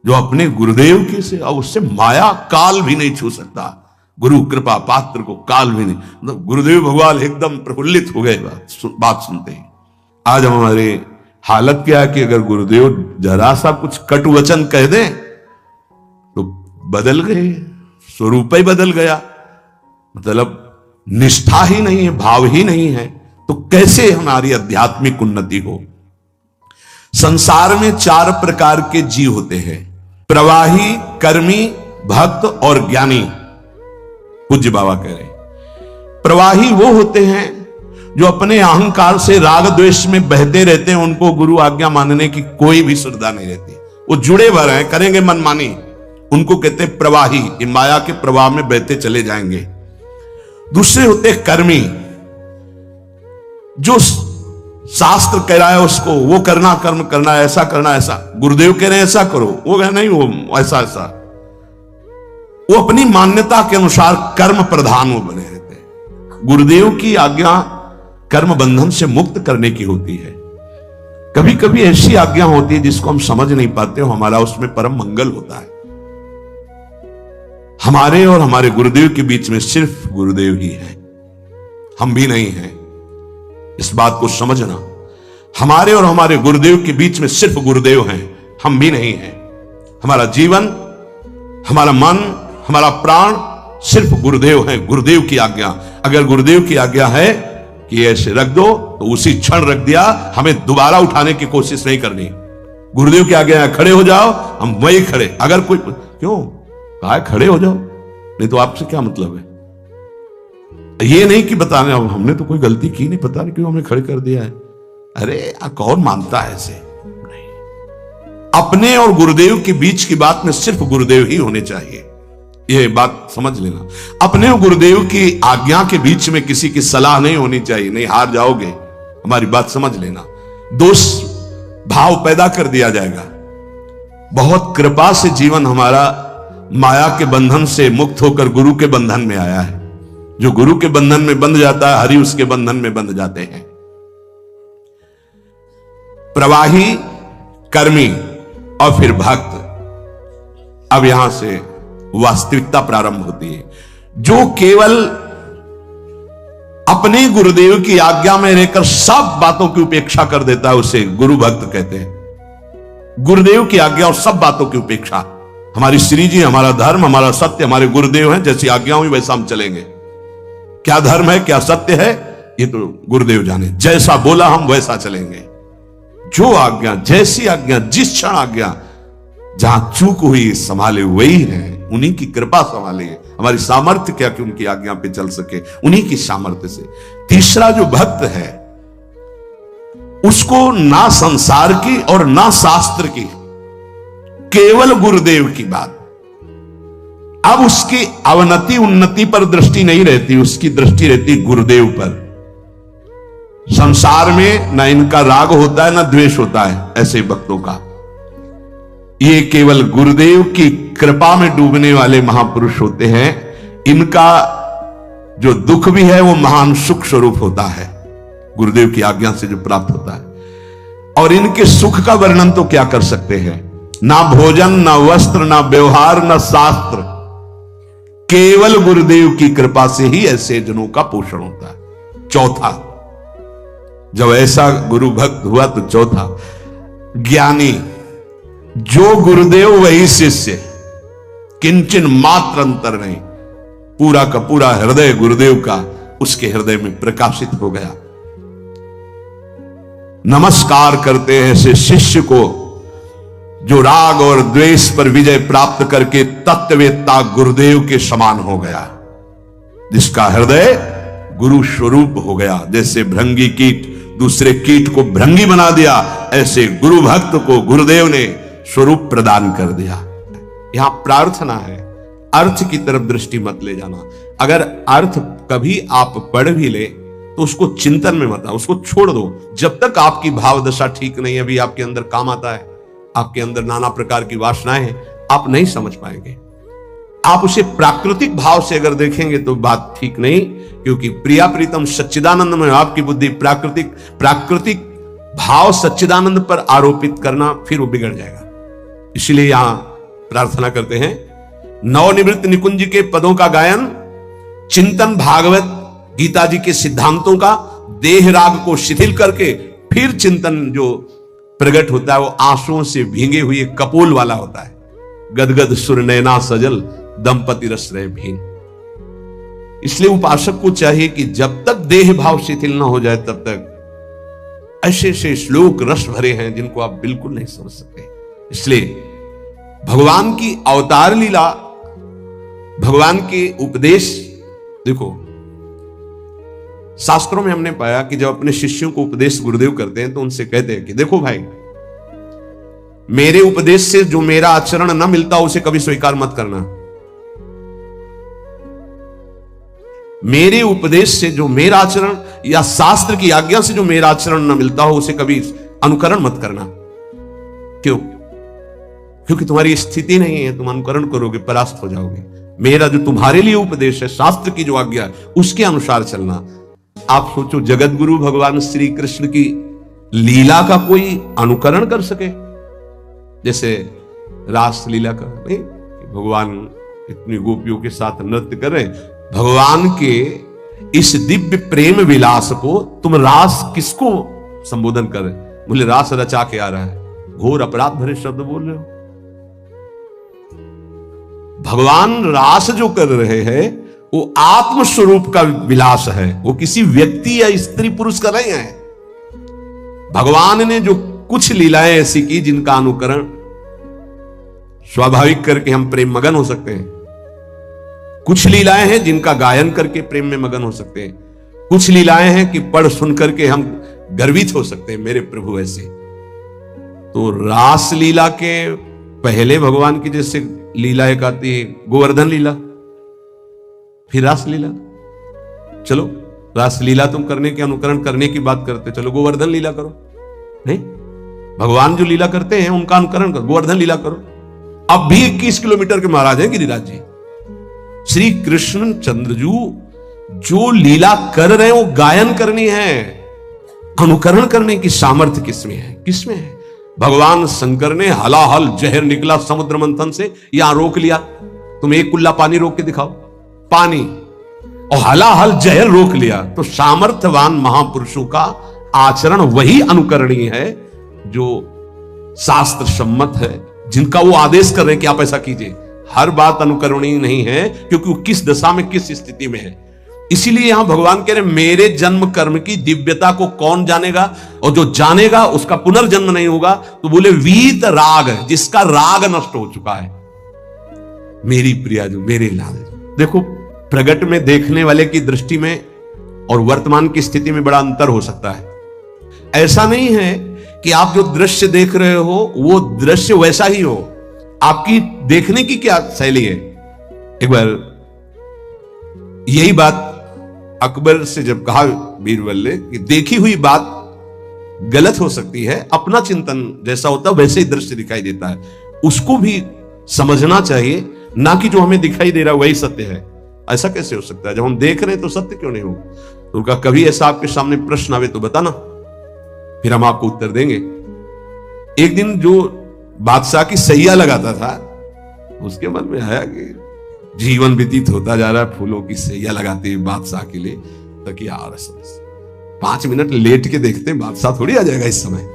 जो अपने गुरुदेव के से, और उससे माया काल भी नहीं छू सकता। गुरु कृपा पात्र को काल भी नहीं। मतलब गुरुदेव भगवान एकदम प्रफुल्लित हो गए बात सुनते ही। आज हमारे हालत क्या है कि अगर गुरुदेव जरा सा कुछ कटु वचन कह दें तो बदल गए, स्वरूप ही बदल गया। मतलब निष्ठा ही नहीं है, भाव ही नहीं है, तो कैसे हमारी आध्यात्मिक उन्नति हो। संसार में 4 प्रकार के जीव होते हैं, प्रवाही, कर्मी, भक्त और ज्ञानी। पूज्य बाबा कह रहे प्रवाही वो होते हैं जो अपने अहंकार से राग द्वेष में बहते रहते हैं, उनको गुरु आज्ञा मानने की कोई भी श्रद्धा नहीं रहती, वो जुड़े भर हैं, करेंगे मनमानी। उनको कहते हैं प्रवाही, माया के प्रवाह में बहते चले जाएंगे। दूसरे होते हैं कर्मी, जो शास्त्र कह रहा है उसको वो करना, कर्म करना, ऐसा करना, ऐसा गुरुदेव कह रहे हैं ऐसा करो, वो कह नहीं वो ऐसा ऐसा, वो अपनी मान्यता के अनुसार कर्म प्रधान वो बने रहते हैं। गुरुदेव की आज्ञा कर्म बंधन से मुक्त करने की होती है। कभी कभी ऐसी आज्ञा होती है जिसको हम समझ नहीं पाते हो, हमारा उसमें परम मंगल होता है। हमारे और हमारे गुरुदेव के बीच में सिर्फ गुरुदेव ही है, हम भी नहीं हैं। इस बात को समझना, हमारे और हमारे गुरुदेव के बीच में सिर्फ गुरुदेव हैं, हम भी नहीं हैं। हमारा जीवन, हमारा मन, हमारा प्राण सिर्फ गुरुदेव है। गुरुदेव की आज्ञा, अगर गुरुदेव की आज्ञा है कि ऐसे रख दो तो उसी क्षण रख दिया, हमें दोबारा उठाने की कोशिश नहीं करनी। गुरुदेव की आज्ञा है खड़े हो जाओ, हम वही खड़े। अगर कोई क्यों कहा खड़े हो जाओ, नहीं तो आपसे क्या मतलब है। ये नहीं कि बताने अब हमने तो कोई गलती की नहीं, पता नहीं क्यों हमें खड़े कर दिया है। अरे कौन मानता है ऐसे? नहीं, अपने और गुरुदेव के बीच की बात में सिर्फ गुरुदेव ही होने चाहिए। यह बात समझ लेना। अपने गुरुदेव की आज्ञा के बीच में किसी की सलाह नहीं होनी चाहिए, नहीं हार जाओगे, हमारी बात समझ लेना। दोष भाव पैदा कर दिया जाएगा। बहुत कृपा से जीवन हमारा माया के बंधन से मुक्त होकर गुरु के बंधन में आया है। जो गुरु के बंधन में बंध जाता है, हरि उसके बंधन में बंध जाते हैं। प्रवाही, कर्मी और फिर भक्त। अब यहां से वास्तविकता प्रारंभ होती है। जो केवल अपने गुरुदेव की आज्ञा में रहकर सब बातों की उपेक्षा कर देता है, उसे गुरु भक्त कहते हैं। गुरुदेव की आज्ञा और सब बातों की उपेक्षा। हमारी श्री जी, हमारा धर्म, हमारा सत्य, हमारे गुरुदेव हैं, जैसी आज्ञा हुई वैसा हम चलेंगे। क्या धर्म है, क्या सत्य है, ये तो गुरुदेव जाने। जैसा बोला हम वैसा चलेंगे। जो आज्ञा, जैसी आज्ञा, जिस क्षण आज्ञा, जहां चूक हुई संभाले वही है, उन्हीं की कृपा संभाले। हमारी सामर्थ्य क्या कि उनकी आज्ञा पे चल सके, उन्हीं की सामर्थ्य से। तीसरा जो भक्त है, उसको ना संसार की और ना शास्त्र की, केवल गुरुदेव की बात। अब उसकी अवनति उन्नति पर दृष्टि नहीं रहती, उसकी दृष्टि रहती गुरुदेव पर। संसार में ना इनका राग होता है ना द्वेष होता है ऐसे भक्तों का। ये केवल गुरुदेव की कृपा में डूबने वाले महापुरुष होते हैं। इनका जो दुख भी है वो महान सुख स्वरूप होता है, गुरुदेव की आज्ञा से जो प्राप्त होता है। और इनके सुख का वर्णन तो क्या कर सकते हैं। ना भोजन, ना वस्त्र, ना व्यवहार, ना शास्त्र, केवल गुरुदेव की कृपा से ही ऐसे जनों का पोषण होता है। चौथा, जब ऐसा गुरु भक्त हुआ तो चौथा, ज्ञानी। जो गुरुदेव वही शिष्य, किंचन मात्र अंतर नहीं। पूरा का पूरा हृदय गुरुदेव का उसके हृदय में प्रकाशित हो गया। नमस्कार करते हैं ऐसे शिष्य को जो राग और द्वेष पर विजय प्राप्त करके तत्ववेत्ता गुरुदेव के समान हो गया, जिसका हृदय गुरु स्वरूप हो गया। जैसे भृंगी कीट दूसरे कीट को भृंगी बना दिया, ऐसे गुरु भक्त को गुरुदेव ने स्वरूप प्रदान कर दिया। यहां प्रार्थना है, अर्थ की तरफ दृष्टि मत ले जाना। अगर अर्थ कभी आप पढ़ भी ले तो उसको चिंतन में मत आओ, उसको छोड़ दो। जब तक आपकी भाव दशा ठीक नहीं है, अभी आपके अंदर काम आता है, आपके अंदर नाना प्रकार की वासनाएं हैं, आप नहीं समझ पाएंगे। आप उसे प्राकृतिक भाव से अगर देखेंगे तो बात ठीक नहीं, क्योंकि प्रिया प्रीतम सच्चिदानंद में आपकी बुद्धि प्राकृतिक भाव सच्चिदानंद पर आरोपित करना, फिर वो बिगड़ जाएगा। इसलिए यहां प्रार्थना करते हैं, नवनिवृत्त निकुंज के पदों का गायन, चिंतन भागवत गीता जी के सिद्धांतों का, देह राग को शिथिल करके फिर चिंतन जो प्रकट होता है वो आंसुओं से भींगे हुए कपोल वाला होता है। गदगद सुर नैना सजल, दंपति रस रहे भीन। इसलिए उपासक को चाहिए कि जब तक देह भाव शिथिल ना हो जाए तब तक ऐसे ऐसे श्लोक रस भरे हैं जिनको आप बिल्कुल नहीं समझ सकते। इसलिए भगवान की अवतार लीला, भगवान के उपदेश, देखो शास्त्रों में हमने पाया कि जब अपने शिष्यों को उपदेश गुरुदेव करते हैं तो उनसे कहते हैं कि देखो भाई, मेरे उपदेश से जो मेरा आचरण न मिलता उसे कभी स्वीकार मत करना। मेरे उपदेश से जो मेरा आचरण या शास्त्र की आज्ञा से जो मेरा आचरण न मिलता हो उसे कभी अनुकरण मत करना। क्यों? क्योंकि तुम्हारी स्थिति नहीं है, तुम अनुकरण करोगे परास्त हो जाओगे। मेरा जो तुम्हारे लिए उपदेश है, शास्त्र की जो आज्ञा है, उसके अनुसार चलना। आप सोचो, जगत गुरु भगवान श्री कृष्ण की लीला का कोई अनुकरण कर सके? जैसे रास लीला का नहीं, भगवान इतनी गोपियों के साथ नृत्य कर रहे, भगवान के इस दिव्य प्रेम विलास को तुम रास किसको संबोधन कर रहे? बोले रास रचा के आ रहा है। घोर अपराध भरे शब्द बोल रहे हो। भगवान रास जो कर रहे हैं वो आत्म स्वरूप का विलास है, वो किसी व्यक्ति या स्त्री पुरुष का नहीं है। भगवान ने जो कुछ लीलाएं ऐसी की जिनका अनुकरण स्वाभाविक करके हम प्रेम मगन हो सकते हैं। कुछ लीलाएं हैं जिनका गायन करके प्रेम में मगन हो सकते हैं। कुछ लीलाएं हैं कि पढ़ सुन करके हम गर्वित हो सकते हैं, मेरे प्रभु ऐसे। तो रास लीला के पहले भगवान की जैसे लीला एक आती है गोवर्धन लीला, फिर रास लीला। चलो रास लीला तुम करने के अनुकरण करने की बात करते, चलो गोवर्धन लीला करो। नहीं, भगवान जो लीला करते हैं उनका अनुकरण करो, गोवर्धन लीला करो। अब भी 21 किलोमीटर के महाराज हैं गिरिराज जी। श्री कृष्ण चंद्रजू जो लीला कर रहे हैं वो गायन करनी है, अनुकरण करने की सामर्थ्य किसमें है? किसमें है? भगवान शंकर ने हलाहल जहर निकला समुद्र मंथन से, यहां रोक लिया, तुम एक कुल्ला पानी रोक के दिखाओ, पानी और हलाहल जहर रोक लिया। तो सामर्थ्यवान महापुरुषों का आचरण वही अनुकरणीय है जो शास्त्र सम्मत है, जिनका वो आदेश कर रहे हैं कि आप ऐसा कीजिए। हर बात अनुकरणीय नहीं है, क्योंकि वो किस दशा में किस स्थिति में है। इसीलिए यहां भगवान कह रहे मेरे जन्म कर्म की दिव्यता को कौन जानेगा, और जो जानेगा उसका पुनर्जन्म नहीं होगा। तो बोले वीत राग, जिसका राग नष्ट हो चुका है, मेरी प्रिया जो मेरे लाल। देखो प्रगट में देखने वाले की दृष्टि में और वर्तमान की स्थिति में बड़ा अंतर हो सकता है। ऐसा नहीं है कि आप जो दृश्य देख रहे हो वो दृश्य वैसा ही हो, आपकी देखने की क्या शैली है। एक बार यही बात अकबर से जब कहा बीरबल ने कि देखी हुई बात गलत हो सकती है, अपना चिंतन जैसा होता है वैसे ही दृश्य दिखाई देता है, उसको भी समझना चाहिए, ना कि जो हमें दिखाई दे रहा है वही सत्य है। ऐसा कैसे हो सकता है? जब हम देख रहे हैं तो सत्य क्यों नहीं हो? तो उनका कभी ऐसा आपके सामने प्रश्न आवे तो बताना, फिर हम आपको उत्तर देंगे। एक दिन जो बादशाह की सैया लगाता था, उसके मन में आया कि जीवन व्यतीत होता जा रहा है फूलों की सैया लगाते हुए बादशाह के लिए, ताकि यार 5 मिनट लेट के देखते बादशाह थोड़ी आ जाएगा इस समय।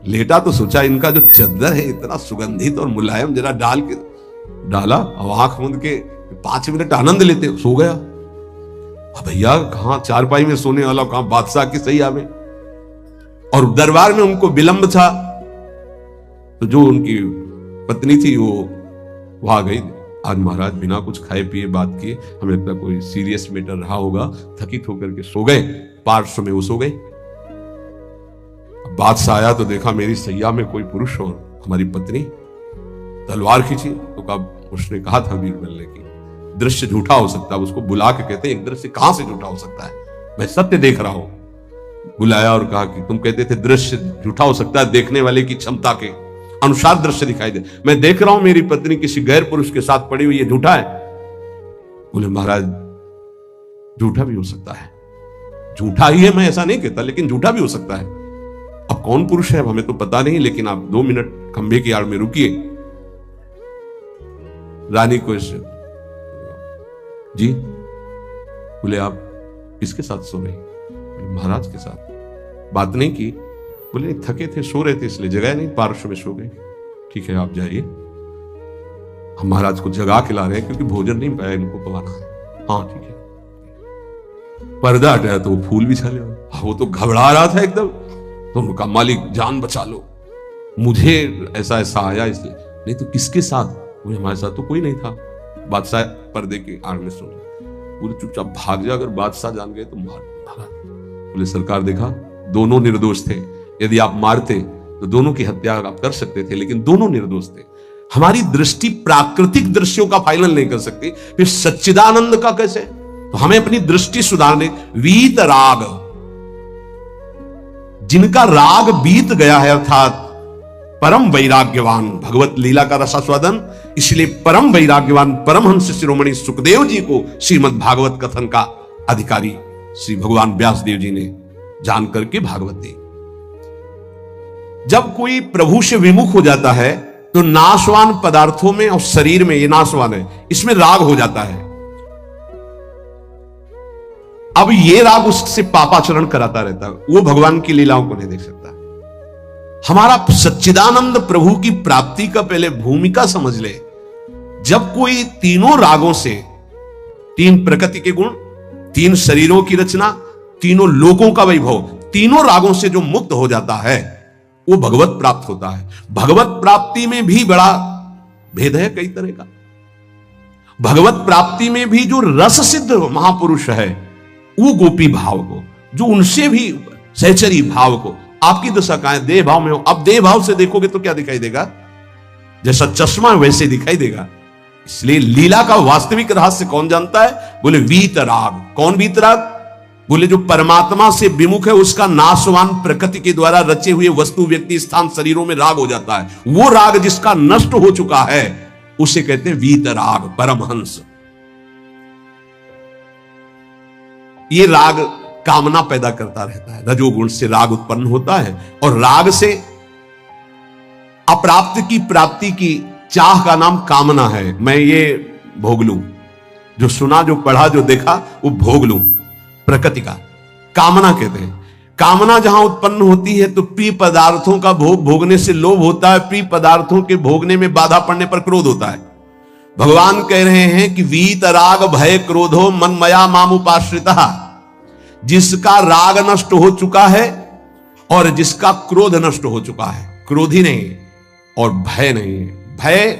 लेटा तो सोचा इनका जो चद्दर है इतना सुगंधित और मुलायम, जरा डाल के डाला और आंख मूंद के 5 मिनट आनंद लेते, सो गया। अब भैया कहां चारपाई में सोने वाला, कहां बादशाह की सैया में। और दरबार में उनको विलंब था, तो जो उनकी पत्नी थी वो वहां गई। आज महाराज बिना कुछ खाए पिए बात किए, हमें लगता कोई सीरियस मैटर रहा होगा, थकित होकर के सो गए, पार्श्व में वो सो गए। बादशाह आया तो देखा मेरी सैया में कोई पुरुष और हमारी पत्नी, तलवार खींची। तो कब उसने कहा था बीरबल ने कि दृश्य झूठा हो सकता है, उसको बुला के कहते एक दृश्य कहां से झूठा हो सकता है, मैं सत्य देख रहा हूं। बुलाया और कहा कि तुम कहते थे दृश्य झूठा हो सकता है, देखने वाले की क्षमता के अनुसार दृश्य दिखाई दे, मैं देख रहा हूं मेरी पत्नी किसी गैर पुरुष के साथ पड़ी हुई, ये झूठा है? बोले महाराज झूठा भी हो सकता है, झूठा ही है, मैं ऐसा नहीं कहता, लेकिन झूठा भी हो सकता है। अब कौन पुरुष है हमें तो पता नहीं, लेकिन आप 2 मिनट खंबे की आड़ में रुकिए। रानी को जी बोले आप किसके साथ सो रहे? महाराज के साथ। बात नहीं की? बोले नहीं, थके थे, सो रहे थे, इसलिए जगह नहीं, पार्श्व में सो गए। ठीक है आप जाइए, हम महाराज को जगा के ला रहे हैं क्योंकि भोजन नहीं पाया, इनको पवाना है। हाँ ठीक है। पर्दा हटाया तो वो फूल बिछा ले, वो तो घबरा रहा था एकदम। तो उनका मालिक जान बचा लो, मुझे ऐसा ऐसा आया इसलिए। नहीं तो किसके साथ? बोले हमारे साथ तो कोई नहीं था। बादशाह पर्दे की आड़ में सो रहे, पूरे चुपचाप भाग जा, अगर बादशाह जान गए तो मार भागा। बोले सरकार देखा दोनों निर्दोष थे, यदि आप मारते तो दोनों की हत्या आप कर सकते थे, लेकिन दोनों निर्दोष थे। हमारी दृष्टि प्राकृतिक दृश्यों का फाइनल नहीं कर सकती, फिर सच्चिदानंद का कैसे? तो हमें अपनी दृष्टि सुधारने। वीत राग, जिनका राग बीत गया है, अर्थात परम वैराग्यवान, भगवत लीला का रसास्वादन, इसलिए परम वैराग्यवान परमहंस शिरोमणि सुखदेव जी को श्रीमद् भागवत कथन का अधिकारी श्री भगवान व्यासदेव जी ने जान करके भागवत दी। जब कोई प्रभु से विमुख हो जाता है तो नाशवान पदार्थों में और शरीर में, ये नाशवान है, इसमें राग हो जाता है। अब ये राग उससे पापाचरण कराता रहता है, वो भगवान की लीलाओं को नहीं देख सकता। हमारा सच्चिदानंद प्रभु की प्राप्ति का पहले भूमिका समझ ले। जब कोई तीनों रागों से, 3 प्रकृति के गुण, 3 शरीरों की रचना, तीनों लोकों का वैभव, तीनों रागों से जो मुक्त हो जाता है वो भगवत प्राप्त होता है। भगवत प्राप्ति में भी बड़ा भेद है कई तरह का। भगवत प्राप्ति में भी जो रस सिद्ध महापुरुष है वो गोपी भाव को, जो उनसे भी सहचरी भाव को, आपकी दशा कहां है? देह भाव में हो। अब देह भाव से देखोगे तो क्या दिखाई देगा? जैसा चश्मा वैसे दिखाई देगा। इसलिए लीला का वास्तविक रहस्य कौन जानता है? बोले वीतराग। कौन वीतराग? बोले जो परमात्मा से विमुख है उसका नाशवान प्रकृति के द्वारा रचे हुए वस्तु, व्यक्ति, स्थान, शरीरों में राग हो जाता है। वो राग जिसका नष्ट हो चुका है उसे कहते हैं वीतराग, परमहंस। ये राग कामना पैदा करता रहता है। रजोगुण से राग उत्पन्न होता है और राग से अप्राप्त की प्राप्ति की चाह का नाम कामना है। मैं ये भोग लूं, जो सुना, जो पढ़ा, जो देखा वो भोग लूं, प्रकृति का कामना कहते हैं। कामना जहां उत्पन्न होती है तो प्रिय पदार्थों का भोग भोगने से लोभ होता है, प्रिय पदार्थों के भोगने में बाधा पड़ने पर क्रोध होता है। भगवान कह रहे हैं कि वीतराग भय क्रोधो मन मया मामुपाश्रितः, जिसका राग नष्ट हो चुका है और जिसका क्रोध नष्ट हो चुका है, क्रोधी नहीं और भय नहीं। भय,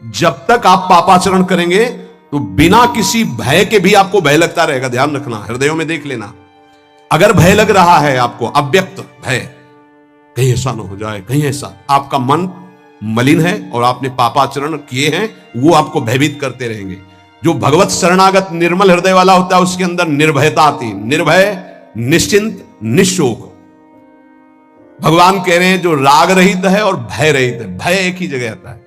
जब तक आप पापाचरण करेंगे तो बिना किसी भय के भी आपको भय लगता रहेगा। ध्यान रखना, हृदयों में देख लेना। अगर भय लग रहा है आपको, अव्यक्त भय, कहीं ऐसा ना हो जाए, कहीं ऐसा, आपका मन मलिन है और आपने पापाचरण किए हैं, वो आपको भयभीत करते रहेंगे। जो भगवत शरणागत निर्मल हृदय वाला होता है उसके अंदर निर्भयता आती, निर्भय, निश्चिंत, निशोक। भगवान कह रहे हैं जो राग रहित है और भय रहित है। भय एक ही जगह आता है।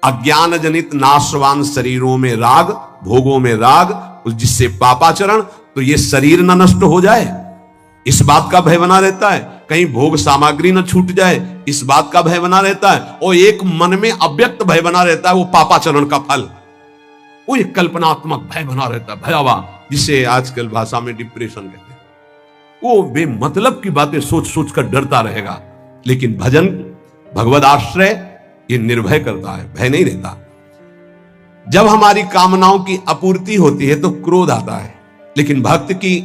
अज्ञान जनित नाशवान शरीरों में राग, भोगों में राग, जिससे पापाचरण, तो ये शरीर न नष्ट हो जाए इस बात का भय बना रहता है, कहीं भोग सामग्री न छूट जाए इस बात का भय बना रहता है, और एक मन में अव्यक्त भय बना रहता है, वो पापाचरण का फल, वो एक कल्पनात्मक भय बना रहता है, भयावह, जिसे आजकल भाषा में डिप्रेशन कहते हैं। वो बेमतलब की बातें सोच सोच कर डरता रहेगा। लेकिन भजन, भगवद आश्रय, ये निर्भय करता है, भय नहीं रहता। जब हमारी कामनाओं की आपूर्ति होती है तो क्रोध आता है, लेकिन भक्त की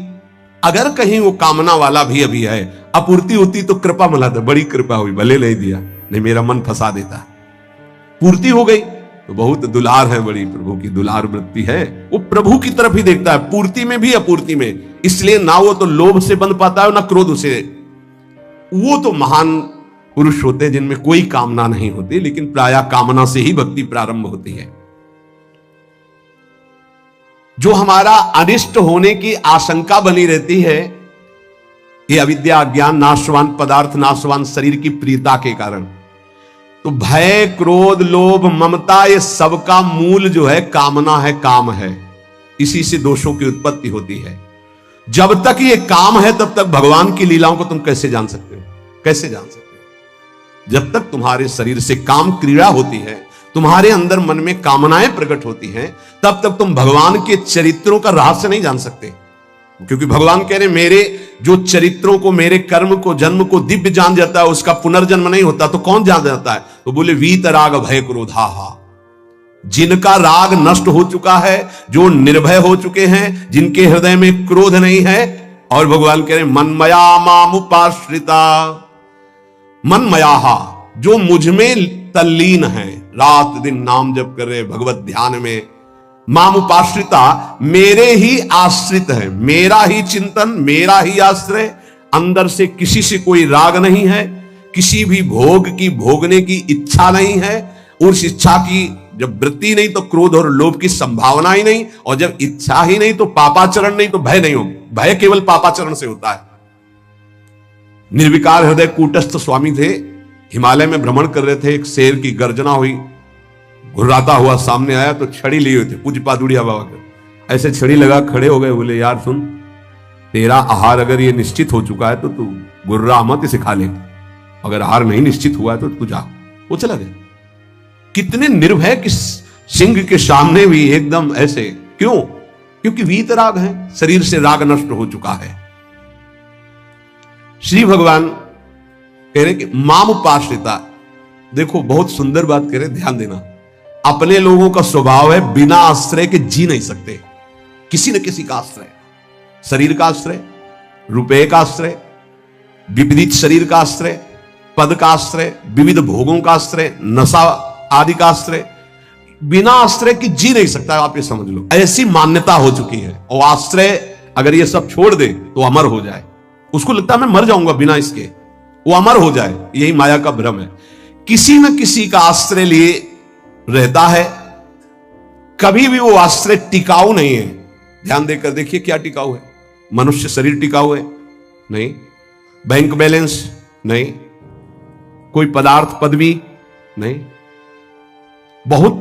अगर कहीं वो कामना वाला भी अभी है, आपूर्ति होती तो कृपा मनाता, बड़ी कृपा हुई, भले नहीं दिया, नहीं मेरा मन फंसा देता। पूर्ति हो गई तो बहुत दुलार है, बड़ी प्रभु की दुलार वृत्ति है, वो प्रभु की तरफ ही देखता है, पूर्ति में भी अपूर्ति में। इसलिए ना वो तो लोभ से बंध पाता है ना क्रोध से। वो तो महान पुरुष होते हैं जिनमें कोई कामना नहीं होती, लेकिन प्रायः कामना से ही भक्ति प्रारंभ होती है। जो हमारा अनिष्ट होने की आशंका बनी रहती है, ये अविद्या, अज्ञान, नाशवान पदार्थ, नाशवान शरीर की प्रियता के कारण। तो भय, क्रोध, लोभ, ममता, ये सबका मूल जो है कामना है, काम है। इसी से दोषों की उत्पत्ति होती है। जब तक ये काम है तब तक भगवान की लीलाओं को तुम कैसे जान सकते हो? कैसे जान सकते हो? जब तक तुम्हारे शरीर से काम क्रीड़ा होती है, तुम्हारे अंदर मन में कामनाएं प्रकट होती हैं, तब तक तुम भगवान के चरित्रों का रहस्य नहीं जान सकते। क्योंकि भगवान कह रहे मेरे जो चरित्रों को, मेरे कर्म को, जन्म को दिव्य जान जाता है, उसका पुनर्जन्म नहीं होता, तो कौन जान जाता है? तो बोले वीतराग भय क्रोधाहा, जिनका राग नष्ट हो चुका है, जो निर्भय हो चुके हैं, जिनके हृदय में क्रोध नहीं है। और भगवान कह रहे मनमया मामुपाश्रिता, मनमयाहा, जो मुझ में तल्लीन है, रात दिन नाम जप कर रहे, भगवत ध्यान में, मामुपाश्रिता, मेरे ही आश्रित है, मेरा ही चिंतन, मेरा ही आश्रय, अंदर से किसी से कोई राग नहीं है, किसी भी भोग की, भोगने की इच्छा नहीं है। उस इच्छा की जब वृत्ति नहीं तो क्रोध और लोभ की संभावना ही नहीं, और जब इच्छा ही नहीं तो पापाचरण नहीं, तो भय नहीं हो। भय केवल पापाचरण से होता है। निर्विकार हृदय कूटस्थ स्वामी थे, हिमालय में भ्रमण कर रहे थे, एक शेर की गर्जना हुई, घुर्राता हुआ सामने आया तो छड़ी लिए हुए थे, पूज्य पादुड़िया बाबा के, ऐसे छड़ी लगा खड़े हो गए। बोले यार सुन, तेरा आहार अगर ये निश्चित हो चुका है तो तू गुर्रा मत, इसे खा ले, अगर आहार नहीं निश्चित हुआ है तो तू जा। वो चला गया। कितने निर्भय कि सिंह के सामने भी एकदम ऐसे, क्यों? क्योंकि वीतराग है, शरीर से राग नष्ट हो चुका है। श्री भगवान कह रहे कि मामुपाश्रिता, देखो बहुत सुंदर बात कह रहे, ध्यान देना। अपने लोगों का स्वभाव है बिना आश्रय के जी नहीं सकते, किसी न किसी का आश्रय, शरीर का आश्रय, रुपए का आश्रय, विपरीत शरीर का आश्रय, पद का आश्रय, विविध भोगों का आश्रय, नशा आदि का आश्रय, बिना आश्रय की जी नहीं सकता। आप ये समझ लो, ऐसी मान्यता हो चुकी है। और आश्रय अगर ये सब छोड़ दे तो अमर हो जाए, उसको लगता है मैं मर जाऊंगा बिना इसके, वो अमर हो जाए। यही माया का भ्रम है। किसी न किसी का आश्रय लिए रहता है। कभी भी वो आश्रय टिकाऊ नहीं है। ध्यान देकर देखिए क्या टिकाऊ है। मनुष्य शरीर टिकाऊ है? नहीं। Bank balance? नहीं। कोई पदार्थ पदवी? नहीं। बहुत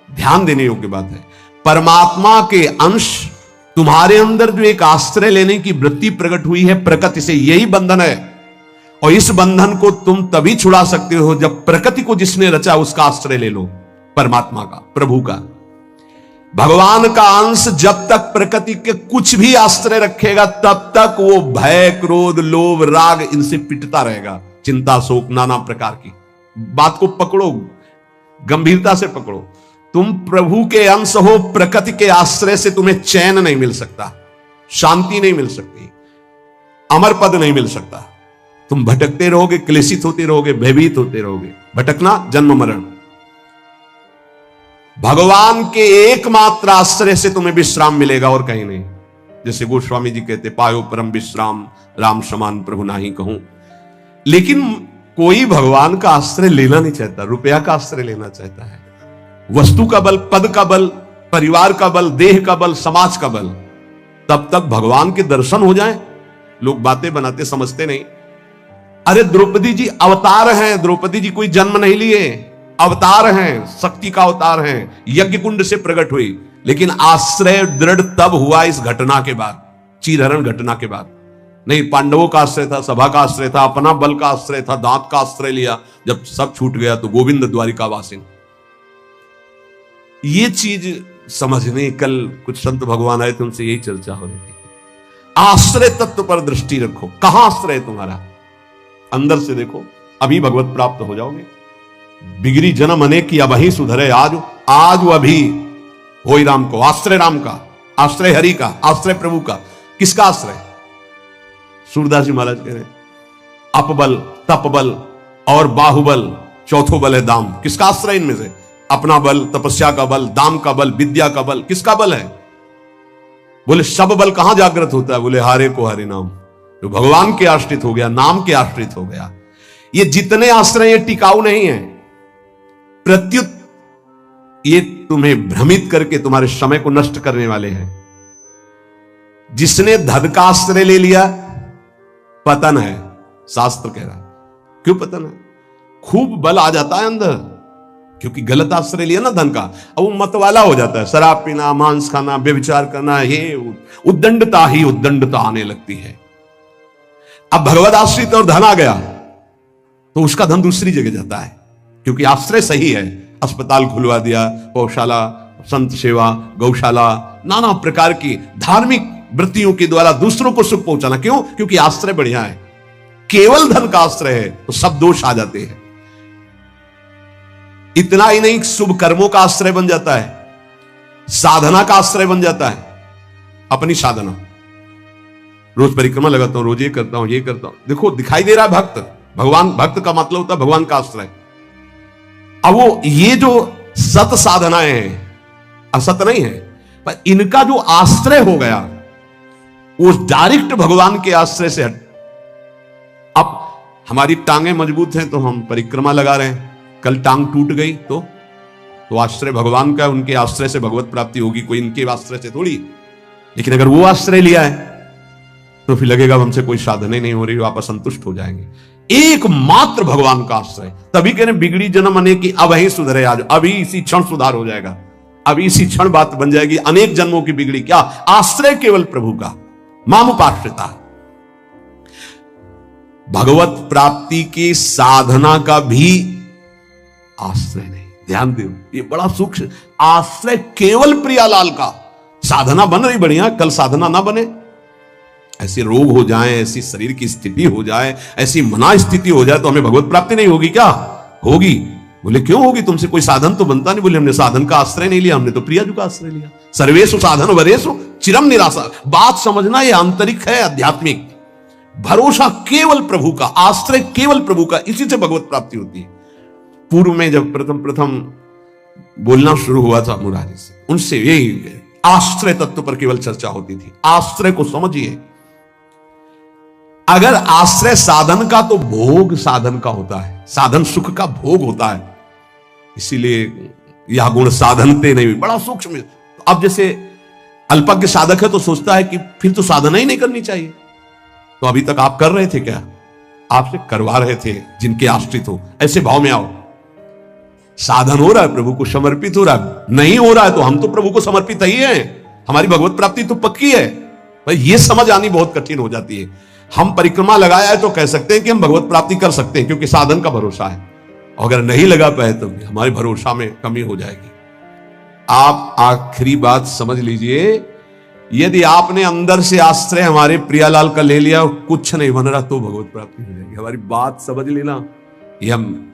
ध्यान देने योग्य बात है। परमात्मा के अंश तुम्हारे अंदर जो एक आश्रय लेने की वृत्ति प्रकट हुई है प्रकृति से, यही बंधन है। और इस बंधन को तुम तभी छुड़ा सकते हो जब प्रकृति को जिसने रचा उसका आश्रय ले लो, परमात्मा का, प्रभु का। भगवान का अंश जब तक प्रकृति के कुछ भी आश्रय रखेगा तब तक वो भय, क्रोध, लोभ, राग इनसे पिटता रहेगा। चिंता, शोक, नाना प्रकार की। बात को पकड़ो, गंभीरता से पकड़ो। तुम प्रभु के अंश हो, प्रकृति के आश्रय से तुम्हें चैन नहीं मिल सकता, शांति नहीं मिल सकती, अमर पद नहीं मिल सकता। तुम भटकते रहोगे, क्लेशित होते रहोगे, भयभीत होते रहोगे। भटकना जन्म मरण। भगवान के एकमात्र आश्रय से तुम्हें विश्राम मिलेगा और कहीं नहीं। जैसे गोस्वामी जी कहते, पायो परम विश्राम, राम समान प्रभु नाही कहूं। लेकिन कोई भगवान का आश्रय लेना नहीं चाहता, रुपया का आश्रय लेना चाहता है। वस्तु का बल, पद का बल, परिवार का बल, देह का बल, समाज का बल। तब तक भगवान के दर्शन हो जाएं। लोग बातें बनाते, समझते नहीं। अरे द्रौपदी जी अवतार हैं। द्रौपदी जी कोई जन्म नहीं लिए, अवतार हैं, शक्ति का अवतार हैं, यज्ञ कुंड से प्रकट हुई। लेकिन आश्रय दृढ़ तब हुआ इस घटना के बाद, चीरहरण घटना के बाद। नहीं, पांडवों का आश्रय था, सभा का आश्रय था, अपना बल का आश्रय था, दांत का आश्रय लिया। जब सब छूट गया तो गोविंद द्वारिका वासिन। ये चीज समझने, कल कुछ संत भगवान आए थे, उनसे यही चर्चा हो रही थी। आश्रय तत्व पर दृष्टि रखो। कहां आश्रय है तुम्हारा? अंदर से देखो, अभी भगवत प्राप्त हो जाओगे। बिगड़ी जन्म अनेक की, अब ही सुधरे आज। आज अभी हो राम को, आश्रय राम का, आश्रय हरि का, आश्रय प्रभु का। किसका आश्रय? सूरदास जी महाराज कह रहे हैं, अपबल, तपबल और बाहुबल, चौथो बल है दाम। किसका आश्रय इनमें से? अपना बल, तपस्या का बल, दाम का बल, विद्या का बल। किसका बल है? बोले सब बल कहां जागृत होता है? बोले हारे को हरि नाम। जो भगवान के आश्रित हो गया, नाम के आश्रित हो गया। ये जितने आश्रय ये टिकाऊ नहीं है, प्रत्युत ये तुम्हें भ्रमित करके तुम्हारे समय को नष्ट करने वाले हैं। जिसने धन का आश्रय ले लिया, पतन है, शास्त्र कह रहा है। क्यों पतन है? खूब बल आ जाता है अंदर, क्योंकि गलत आश्रय लिया ना धन का। अब वो मतवाला हो जाता है, शराब पीना, मांस खाना, व्यभिचार करना, ये उद्दंडता ही उद्दंडता आने लगती है। अब भगवत आश्रित और धन आ गया तो उसका धन दूसरी जगह जाता है, क्योंकि आश्रय सही है। अस्पताल खुलवा दिया, गौशाला, संत सेवा, गौशाला, नाना प्रकार की धार्मिक वृत्तियों के द्वारा दूसरों को सुख पहुंचाना। क्यों? क्योंकि आश्रय बढ़िया है। केवल धन का आश्रय है तो सब दोष आ जाते हैं। इतना ही नहीं, शुभ कर्मों का आश्रय बन जाता है, साधना का आश्रय बन जाता है। अपनी साधना, रोज परिक्रमा लगाता हूं, रोज ये करता हूं, ये करता हूं। देखो दिखाई दे रहा है भक्त। भगवान, भक्त का मतलब होता है भगवान का आश्रय। अब वो ये जो सत साधनाएं हैं, असत नहीं है, पर इनका जो आश्रय हो गया वो डायरेक्ट भगवान के आश्रय से हट। अब हमारी टांगें मजबूत हैं तो हम परिक्रमा लगा रहे हैं, कल टांग टूट गई तो आश्रय भगवान का, उनके आश्रय से भगवत प्राप्ति होगी, कोई इनके आश्रय से थोड़ी। लेकिन अगर वो आश्रय लिया है तो फिर लगेगा हमसे कोई साधना नहीं हो रही, आप असंतुष्ट हो जाएंगे। एकमात्र भगवान का आश्रय। तभी कह रहे बिगड़ी जन्म अनेक की, अब ही सुधरे आज। अभी इसी क्षण सुधार हो जाएगा, अभी इसी क्षण बात बन जाएगी। अनेक जन्मों की बिगड़ी क्या? आश्रय केवल प्रभु का, मामुपाश्रिता। भगवत प्राप्ति की साधना का भी आश्रय नहीं। ध्यान दो, ये बड़ा सूक्ष्म। आश्रय केवल प्रियालाल का। साधना बन रही बढ़िया, कल साधना ना बने, ऐसे रोग हो जाए, ऐसी शरीर की स्थिति हो जाए, ऐसी मना स्थिति हो जाए तो हमें भगवत प्राप्ति नहीं होगी क्या? होगी। बोले क्यों होगी? तुमसे कोई साधन तो बनता नहीं। बोले हमने साधन का आश्रय नहीं लिया, हमने तो प्रियाजू का आश्रय लिया। सर्वेषु साधन वरेषु चिरम निराशा। बात समझना, ये आंतरिक है, आध्यात्मिक। भरोसा केवल प्रभु का, आश्रय केवल प्रभु का, इसी से भगवत प्राप्ति होती है। पूर्व में जब प्रथम बोलना शुरू हुआ था मुरारी से, उनसे यही आश्रय तत्व पर केवल चर्चा होती थी। आश्रय को समझिए। अगर आश्रय साधन का, तो भोग साधन का होता है, साधन सुख का भोग होता है। इसीलिए यह गुण साधनते नहीं, बड़ा सूक्ष्म। अब जैसे अल्पज्ञ साधक है तो सोचता है कि फिर तो साधना ही नहीं करनी चाहिए। तो अभी तक आप कर रहे थे क्या? आपसे करवा रहे थे जिनके आश्रित हो। ऐसे भाव में आओ। साधन हो रहा है, प्रभु को समर्पित हो रहा है। नहीं हो रहा है तो हम तो प्रभु को समर्पित ही हैं, हमारी भगवत प्राप्ति तो पक्की है। भाई ये समझ आनी बहुत कठिन हो जाती है। हम परिक्रमा लगाया है तो कह सकते हैं कि हम भगवत प्राप्ति कर सकते हैं, क्योंकि साधन का भरोसा है। अगर नहीं लगा पाए तो हमारे भरोसा में कमी हो जाएगी। आप आखिरी बात समझ लीजिए, यदि आपने अंदर से आश्रय हमारे प्रियालाल का ले लिया और कुछ नहीं बन रहा तो भगवत प्राप्ति हो जाएगी। हमारी बात समझ लेना। ये हम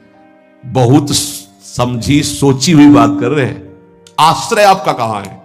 बहुत समझी सोची हुई बात कर रहे हैं। आश्रय आपका कहां है?